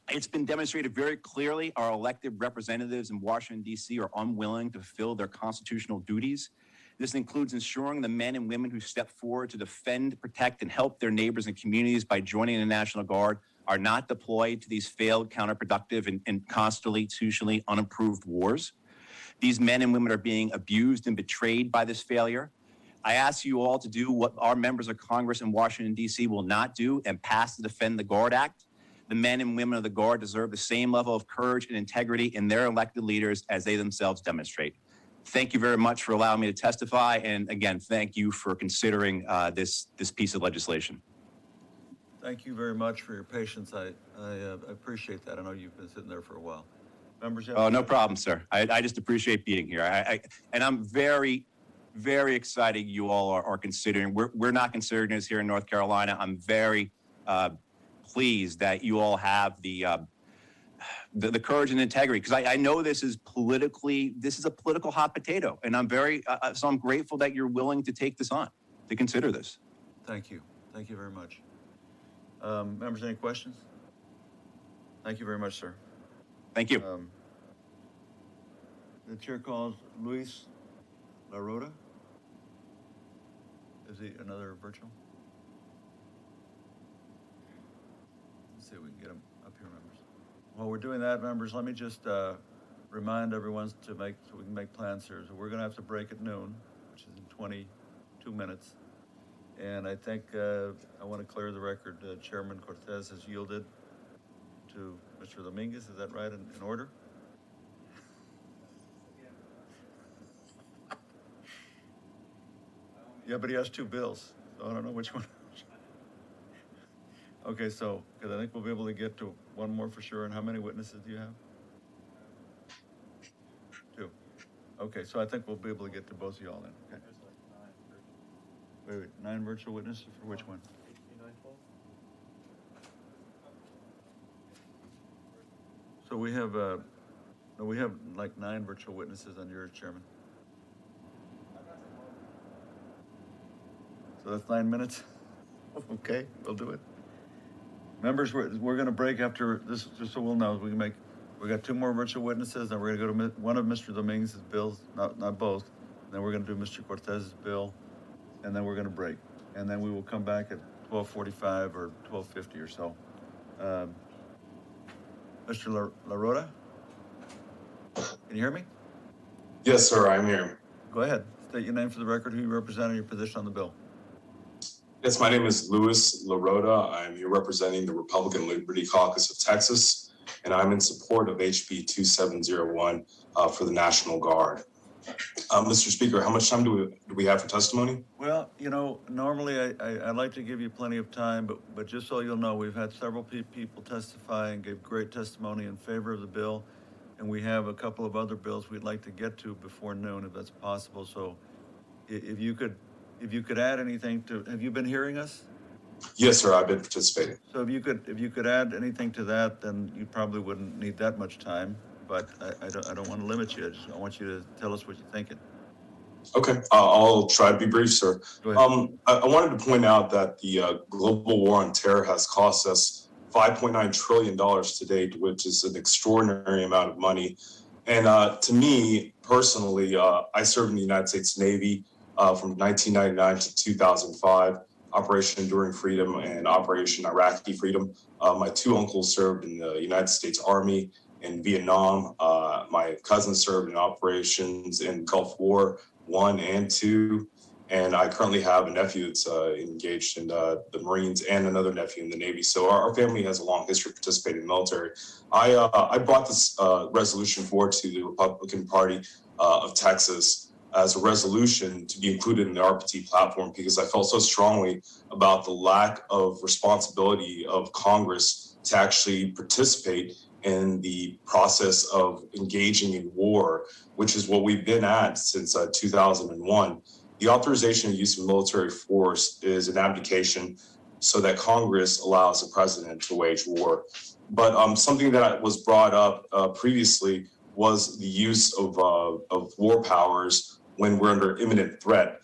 It's been demonstrated very clearly our elected representatives in Washington, D.C. are unwilling to fulfill their constitutional duties. This includes ensuring the men and women who step forward to defend, protect, and help their neighbors and communities by joining the National Guard are not deployed to these failed, counterproductive, and constitutionally unapproved wars. These men and women are being abused and betrayed by this failure. I ask you all to do what our members of Congress in Washington, D.C. will not do and pass the Defend the Guard Act. The men and women of the Guard deserve the same level of courage and integrity in their elected leaders as they themselves demonstrate. Thank you very much for allowing me to testify. And again, thank you for considering this piece of legislation. Thank you very much for your patience. I appreciate that. I know you've been sitting there for a while. Members? Oh, no problem, sir. I just appreciate being here. And I'm very, very excited you all are considering. We're not considering this here in North Carolina. I'm very pleased that you all have the courage and integrity, because I know this is a political hot potato, and I'm so I'm grateful that you're willing to take this on, to consider this. Thank you. Thank you very much. Members, any questions? Thank you very much, sir. Thank you. The chair calls Luis La Rota. Is he another virtual? Let's see if we can get him up here, members. While we're doing that, members, let me just remind everyone so we can make plans here. So we're going to have to break at noon, which is in 22 minutes. And I think I want to clear the record. Chairman Cortez has yielded to Mr. Dominguez. Is that right? In order? Yeah, but he has two bills, so I don't know which one. Okay, so, because I think we'll be able to get to one more for sure. And how many witnesses do you have? Two. Okay, so I think we'll be able to get to both of y'all then. Okay. Wait, 9 virtual witnesses for which one? So we have, no, we have like 9 virtual witnesses on yours, Chairman. So that's 9 minutes? Okay, we'll do it. Members, we're gonna break after this, just so we'll know, we got 2 more virtual witnesses, and we're gonna go to one of Mr. Dominguez's bills, not both. Then we're gonna do Mr. Cortez's bill, and then we're gonna break. And then we will come back at 12:45 or 12:50 or so. Mr. LaRota? Can you hear me? Yes, sir, I'm here. Go ahead. State your name for the record, who you represent, and your position on the bill. Yes, my name is Louis LaRota. I'm here representing the Republican Liberty Caucus of Texas, and I'm in support of HB 2701 for the National Guard. Mr. Speaker, how much time do we have for testimony? Well, you know, normally I like to give you plenty of time, but just so you'll know, we've had several people testify and gave great testimony in favor of the bill, and we have a couple of other bills we'd like to get to before noon, if that's possible. So, if you could add anything to, have you been hearing us? Yes, sir, I've been participating. So if you could add anything to that, then you probably wouldn't need that much time. But I don't want to limit you. I want you to tell us what you're thinking. Okay, I'll try to be brief, sir. Go ahead. I wanted to point out that the global war on terror has cost us $5.9 trillion to date, which is an extraordinary amount of money. And to me, personally, I served in the United States Navy from 1999 to 2005, Operation Enduring Freedom and Operation Iraqi Freedom. My 2 uncles served in the United States Army in Vietnam. My cousin served in operations in Gulf War I and II. And I currently have a nephew that's engaged in the Marines and another nephew in the Navy. So our family has a long history of participating in the military. I brought this resolution forward to the Republican Party of Texas as a resolution to be included in the RPT platform because I felt so strongly about the lack of responsibility of Congress to actually participate in the process of engaging in war, which is what we've been at since 2001. The authorization of use of military force is an abdication so that Congress allows the president to wage war. But something that was brought up previously was the use of war powers when we're under imminent threat.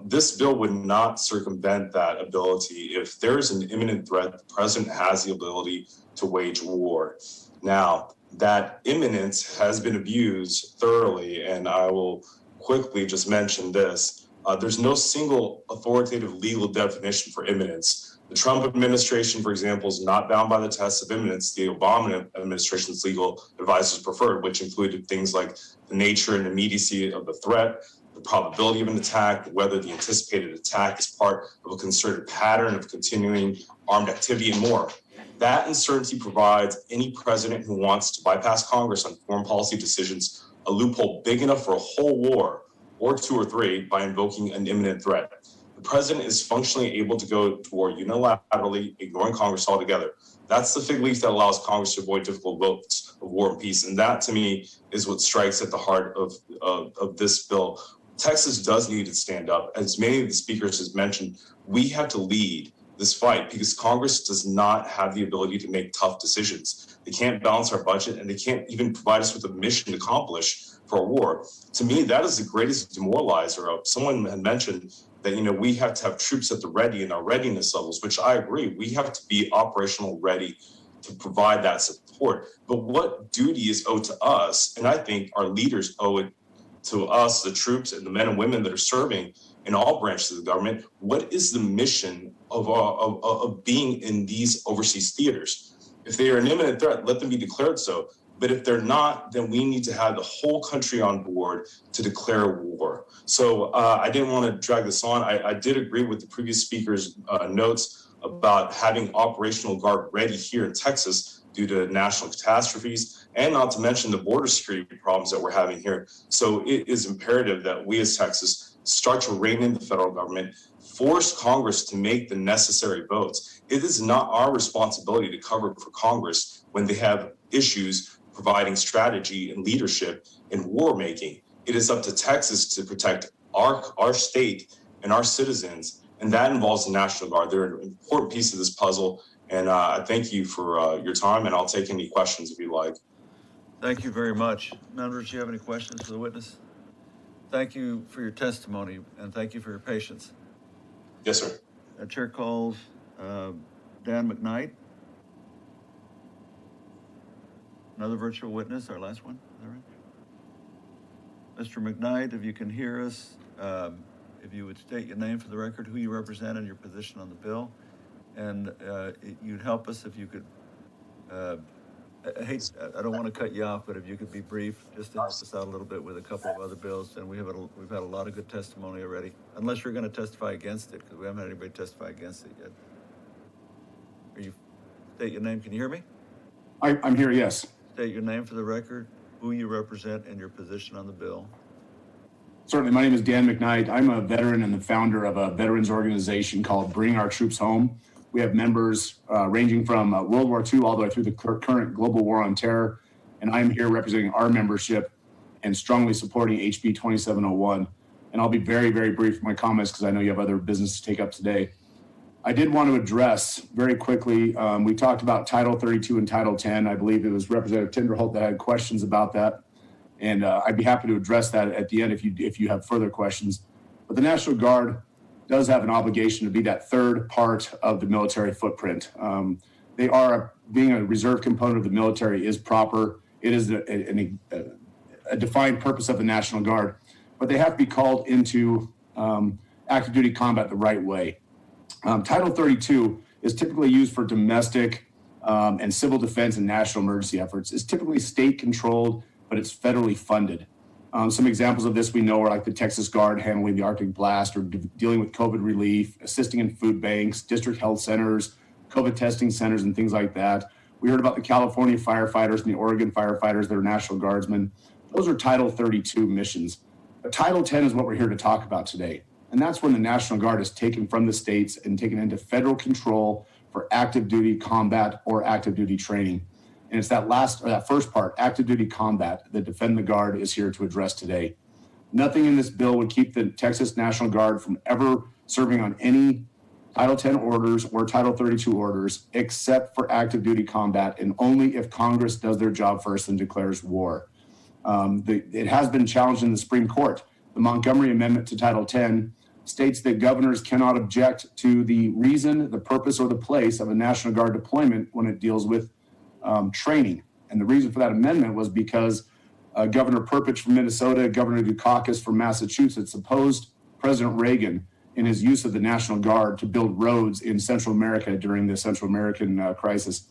This bill would not circumvent that ability. If there's an imminent threat, the president has the ability to wage war. Now, that imminence has been abused thoroughly, and I will quickly just mention this. There's no single authoritative legal definition for imminence. The Trump administration, for example, is not bound by the test of imminence the Obama administration's legal advisors preferred, which included things like the nature and immediacy of the threat, the probability of an attack, whether the anticipated attack is part of a concerted pattern of continuing armed activity, and more. That uncertainty provides any president who wants to bypass Congress on foreign policy decisions a loophole big enough for a whole war, or 2 or 3, by invoking an imminent threat. The president is functionally able to go to war unilaterally, ignoring Congress altogether. That's the fig leaf that allows Congress to avoid difficult votes of war and peace. And that, to me, is what strikes at the heart of this bill. Texas does need to stand up. As many of the speakers have mentioned, we have to lead this fight because Congress does not have the ability to make tough decisions. They can't balance our budget, and they can't even provide us with a mission to accomplish for a war. To me, that is the greatest demoralizer. Someone had mentioned that, we have to have troops at the ready in our readiness levels, which I agree. We have to be operational ready to provide that support. But what duty is owed to us? And I think our leaders owe it to us, the troops and the men and women that are serving in all branches of the government, what is the mission of being in these overseas theaters? If they are an imminent threat, let them be declared so. But if they're not, then we need to have the whole country on board to declare war. So I didn't want to drag this on. I did agree with the previous speaker's notes about having operational guard ready here in Texas due to national catastrophes, and not to mention the border security problems that we're having here. So it is imperative that we as Texas start to rein in the federal government, force Congress to make the necessary votes. It is not our responsibility to cover for Congress when they have issues providing strategy and leadership in war making. It is up to Texas to protect our state and our citizens, and that involves the National Guard. They're an important piece of this puzzle, and I thank you for your time, and I'll take any questions if you like. Thank you very much. Members, do you have any questions for the witness? Thank you for your testimony, and thank you for your patience. Yes, sir. Chair calls Dan McKnight. Another virtual witness, our last one, is that right? Mr. McKnight, if you can hear us, if you would state your name for the record, who you represent, and your position on the bill. And you'd help us if you could, I don't want to cut you off, but if you could be brief, just to help us out a little bit with a couple of other bills. And we've had a lot of good testimony already, unless you're going to testify against it, because we haven't had anybody testify against it yet. State your name, can you hear me? I'm here, yes. State your name for the record, who you represent, and your position on the bill. Certainly. My name is Dan McKnight. I'm a veteran and the founder of a veterans organization called Bring Our Troops Home. We have members ranging from World War II all the way through the current global war on terror. And I'm here representing our membership and strongly supporting HB 2701. And I'll be very, very brief with my comments because I know you have other business to take up today. I did want to address very quickly, we talked about Title 32 and Title 10. I believe it was Representative Tinderholt that had questions about that. And I'd be happy to address that at the end if you have further questions. But the National Guard does have an obligation to be that third part of the military footprint. They are, being a reserve component of the military is proper. It is a defined purpose of the National Guard, but they have to be called into active duty combat the right way. Title 32 is typically used for domestic and civil defense and national emergency efforts. It's typically state controlled, but it's federally funded. Some examples of this we know are like the Texas Guard handling the Arctic blast, or dealing with COVID relief, assisting in food banks, district health centers, COVID testing centers, and things like that. We heard about the California firefighters and the Oregon firefighters that are National Guardsmen. Those are Title 32 missions. But Title 10 is what we're here to talk about today. And that's when the National Guard is taken from the states and taken into federal control for active duty combat or active duty training. And it's that first part, active duty combat, that Defend the Guard is here to address today. Nothing in this bill would keep the Texas National Guard from ever serving on any Title 10 orders or Title 32 orders, except for active duty combat, and only if Congress does their job first and declares war. It has been challenged in the Supreme Court. The Montgomery Amendment to Title 10 states that governors cannot object to the reason, the purpose, or the place of a National Guard deployment when it deals with training. And the reason for that amendment was because Governor Perpich from Minnesota, Governor Dukakis from Massachusetts opposed President Reagan in his use of the National Guard to build roads in Central America during the Central American crisis.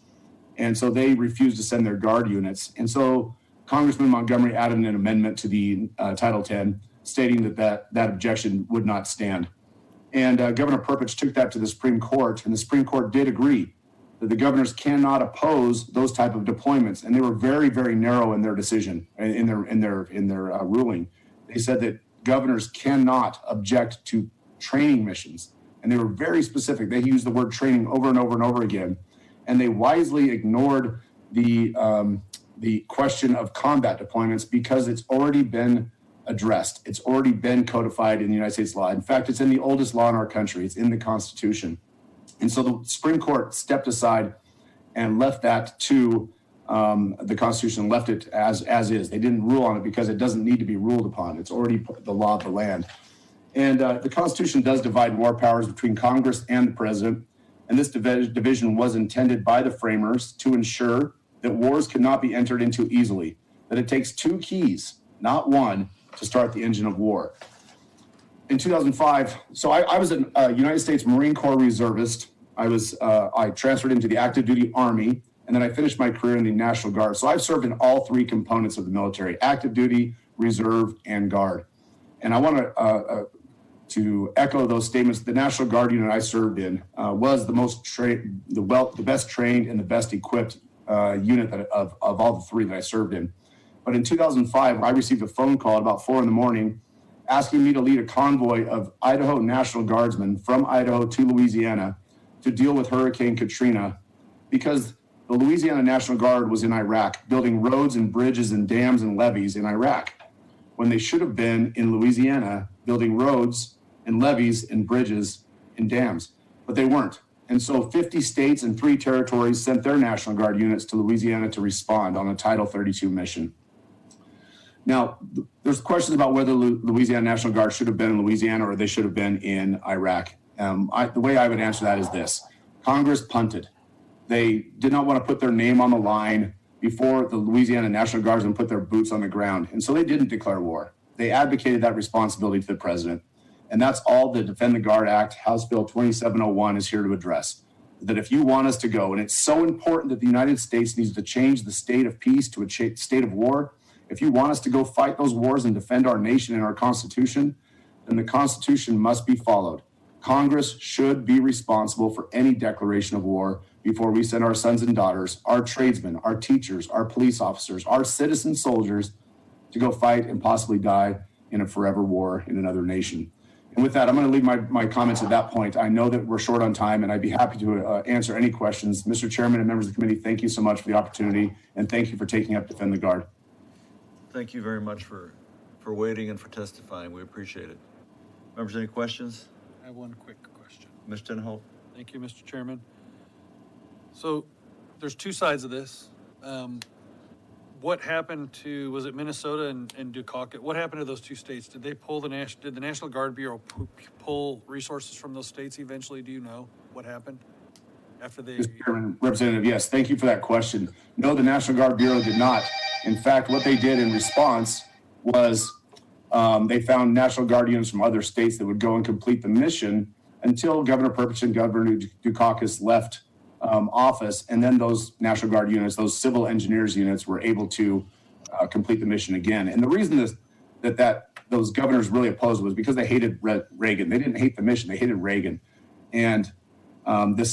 And so they refused to send their Guard units. And so Congressman Montgomery added an amendment to the Title 10 stating that objection would not stand. And Governor Perpich took that to the Supreme Court, and the Supreme Court did agree that the governors cannot oppose those type of deployments. And they were very, very narrow in their decision, in their ruling. They said that governors cannot object to training missions. And they were very specific. They used the word training over and over and over again. And they wisely ignored the question of combat deployments because it's already been addressed. It's already been codified in the United States law. In fact, it's in the oldest law in our country. It's in the Constitution. And so the Supreme Court stepped aside and left that to the Constitution, left it as is. They didn't rule on it because it doesn't need to be ruled upon. It's already the law of the land. And the Constitution does divide war powers between Congress and the president. And this division was intended by the framers to ensure that wars cannot be entered into easily, that it takes two keys, not one, to start the engine of war. in 2005, so I was a United States Marine Corps reservist. I transferred into the active duty Army, and then I finished my career in the National Guard. So I've served in all three components of the military: active duty, reserve, and Guard. And I want to echo those statements. The National Guard unit I served in was the most the best trained and the best equipped unit of all the three that I served in. But in 2005, I received a phone call at about 4 a.m. asking me to lead a convoy of Idaho National Guardsmen from Idaho to Louisiana to deal with Hurricane Katrina, because the Louisiana National Guard was in Iraq building roads and bridges and dams and levees in Iraq, when they should have been in Louisiana building roads and levees and bridges and dams, but they weren't. And so 50 states and 3 territories sent their National Guard units to Louisiana to respond on a Title 32 mission. Now, there's questions about whether Louisiana National Guard should have been in Louisiana or they should have been in Iraq. The way I would answer that is this: Congress punted. They did not want to put their name on the line before the Louisiana National Guardsmen put their boots on the ground. And so they didn't declare war. They advocated that responsibility to the president. And that's all the Defend the Guard Act, House Bill 2701, is here to address. That if you want us to go, and it's so important that the United States needs to change the state of peace to a state of war. If you want us to go fight those wars and defend our nation and our Constitution, then the Constitution must be followed. Congress should be responsible for any declaration of war before we send our sons and daughters, our tradesmen, our teachers, our police officers, our citizen soldiers to go fight and possibly die in a forever war in another nation. And with that, I'm going to leave my comments at that point. I know that we're short on time, and I'd be happy to answer any questions. Mr. Chairman and members of the committee, thank you so much for the opportunity, and thank you for taking up Defend the Guard. Thank you very much for waiting and for testifying. We appreciate it. Members, any questions? I have one quick question. Mr. Denholt? Thank you, Mr. Chairman. So there's two sides of this. What happened to, was it Minnesota and Dukakis? What happened to those two states? Did they pull did the National Guard Bureau pull resources from those states eventually? Do you know what happened after they? Mr. Chairman, Representative, yes, thank you for that question. No, the National Guard Bureau did not. In fact, what they did in response was they found National Guard units from other states that would go and complete the mission until Governor Perpich and Governor Dukakis left office, and then those National Guard units, those civil engineers units, were able to complete the mission again. And the reason that those governors really opposed was because they hated Reagan. They didn't hate the mission; they hated Reagan. And the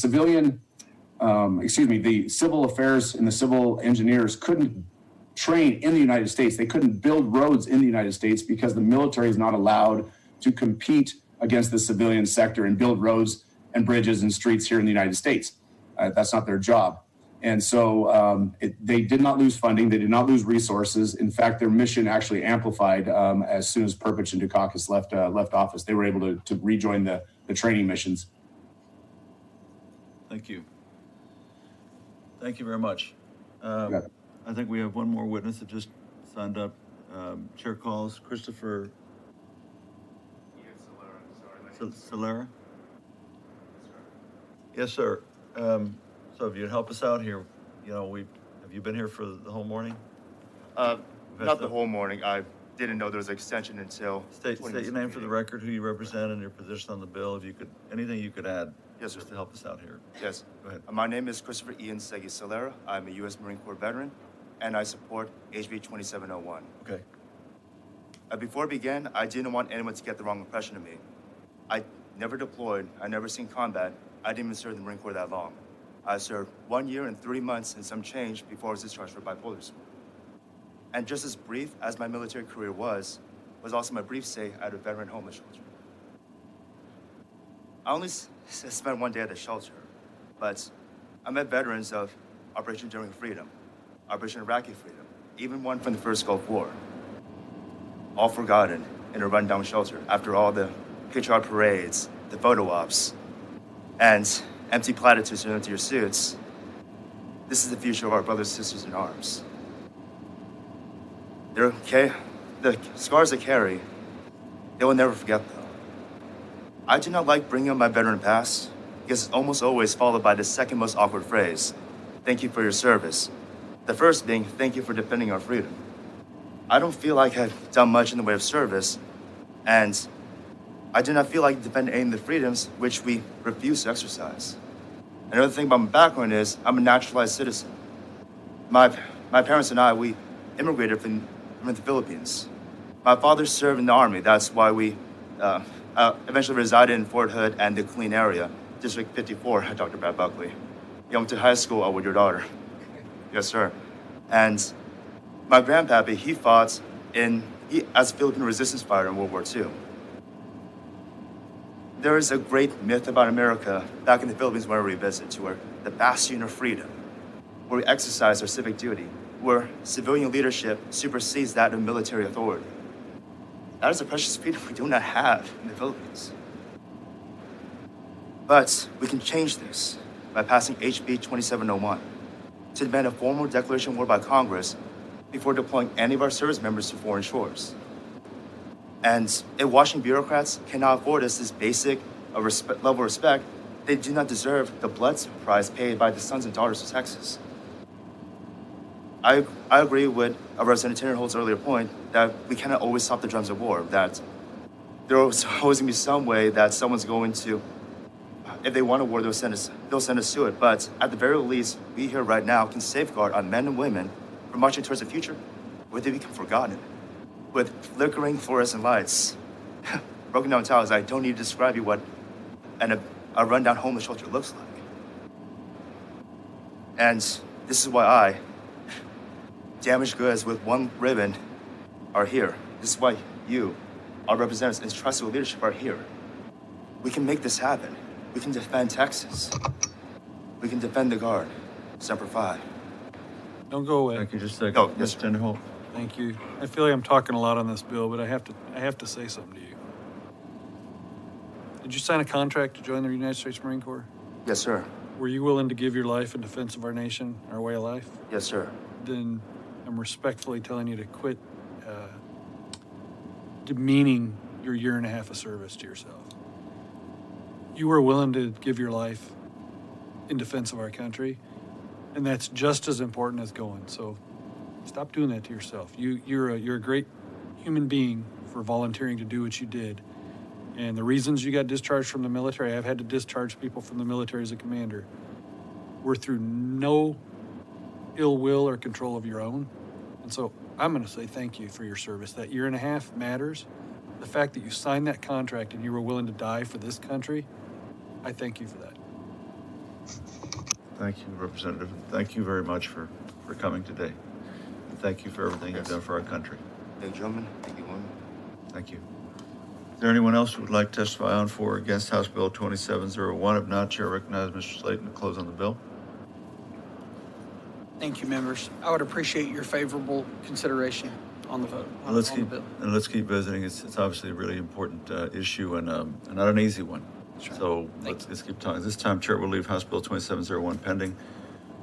civil affairs and the civil engineers couldn't train in the United States. They couldn't build roads in the United States because the military is not allowed to compete against the civilian sector and build roads and bridges and streets here in the United States. That's not their job. And so they did not lose funding. They did not lose resources. In fact, their mission actually amplified as soon as Perpich and Dukakis left office. They were able to rejoin the training missions. Thank you. Thank you very much. I think we have one more witness that just signed up. Chair calls Christopher Solera. Yes, sir. So if you'd help us out here, have you been here for the whole morning? Not the whole morning. I didn't know there was an extension until. State your name for the record, who you represent, and your position on the bill. If you could, anything you could add. Yes, sir. Just to help us out here. Yes. Go ahead. My name is Christopher Ian Segi Solera. I'm a U.S. Marine Corps veteran, and I support HB 2701. Okay. Before I began, I didn't want anyone to get the wrong impression of me. I never deployed. I never seen combat. I didn't even serve in the Marine Corps that long. I served 1 year and 3 months and some change before I was discharged for bipolar disorder. And just as brief as my military career was also my brief stay at a veteran homeless shelter. I only spent 1 day at the shelter, but I met veterans of Operation Enduring Freedom, Operation Iraqi Freedom, even one from the first Gulf War. All forgotten in a rundown shelter after all the patriotic parades, the photo ops, and empty platitudes into your suits. This is the future of our brothers and sisters in arms. The scars they carry, they will never forget them. I do not like bringing up my veteran past because it's almost always followed by the second most awkward phrase, thank you for your service. The first being, thank you for defending our freedom. I don't feel like I've done much in the way of service, and I do not feel like defending any of the freedoms which we refuse to exercise. Another thing about my background is I'm a naturalized citizen. My parents and I, we immigrated from the Philippines. My father served in the Army. That's why we eventually resided in Fort Hood and the Clean area, District 54, Dr. Brad Buckley. He went to high school with your daughter. Yes, sir. And my grandpappy, he fought as a Philippine resistance fighter in World War II. There is a great myth about America back in the Philippines where we visit, to where the bastion of freedom, where we exercise our civic duty, where civilian leadership supersedes that of military authority. That is a precious freedom we do not have in the Philippines. But we can change this by passing HB 2701 to demand a formal declaration of war by Congress before deploying any of our service members to foreign shores. And if Washington bureaucrats cannot afford us this basic level of respect, they do not deserve the blood price paid by the sons and daughters of Texas. I agree with Representative Tinnerholt's earlier point that we cannot always stop the drums of war, that there's always going to be some way that someone's going to, if they want a war, they'll send us to it. But at the very least, we here right now can safeguard our men and women from marching towards the future where they become forgotten, with flickering fluorescent lights, broken down towers. I don't need to describe you what a rundown homeless shelter looks like. And this is why damaged goods with one ribbon are here. This is why you, our representatives and trusted leadership are here. We can make this happen. We can defend Texas. We can defend the Guard. Semper Fi. Don't go away. Thank you. Just a second. Oh, yes, Mr. Tinderholt. Thank you. I feel like I'm talking a lot on this bill, but I have to say something to you. Did you sign a contract to join the United States Marine Corps? Yes, sir. Were you willing to give your life in defense of our nation, our way of life? Yes, sir. Then I'm respectfully telling you to quit demeaning your year and a half of service to yourself. You were willing to give your life in defense of our country, and that's just as important as going. So stop doing that to yourself. You're a great human being for volunteering to do what you did. And the reasons you got discharged from the military, I've had to discharge people from the military as a commander, were through no ill will or control of your own. And so I'm going to say thank you for your service. That year and a half matters. The fact that you signed that contract and you were willing to die for this country, I thank you for that. Thank you, Representative. Thank you very much for coming today. Thank you for everything you've done for our country. Thank you, gentlemen. Thank you, women. Thank you. Is there anyone else who would like to testify on for or against House Bill 2701? If not, Chair recognizes Mr. Slayton to close on the bill. Thank you, members. I would appreciate your favorable consideration on the vote, on the bill. Let's keep visiting. It's obviously a really important issue and not an easy one. That's right. So Thank let's keep talking. This time, Chair will leave House Bill 2701 pending.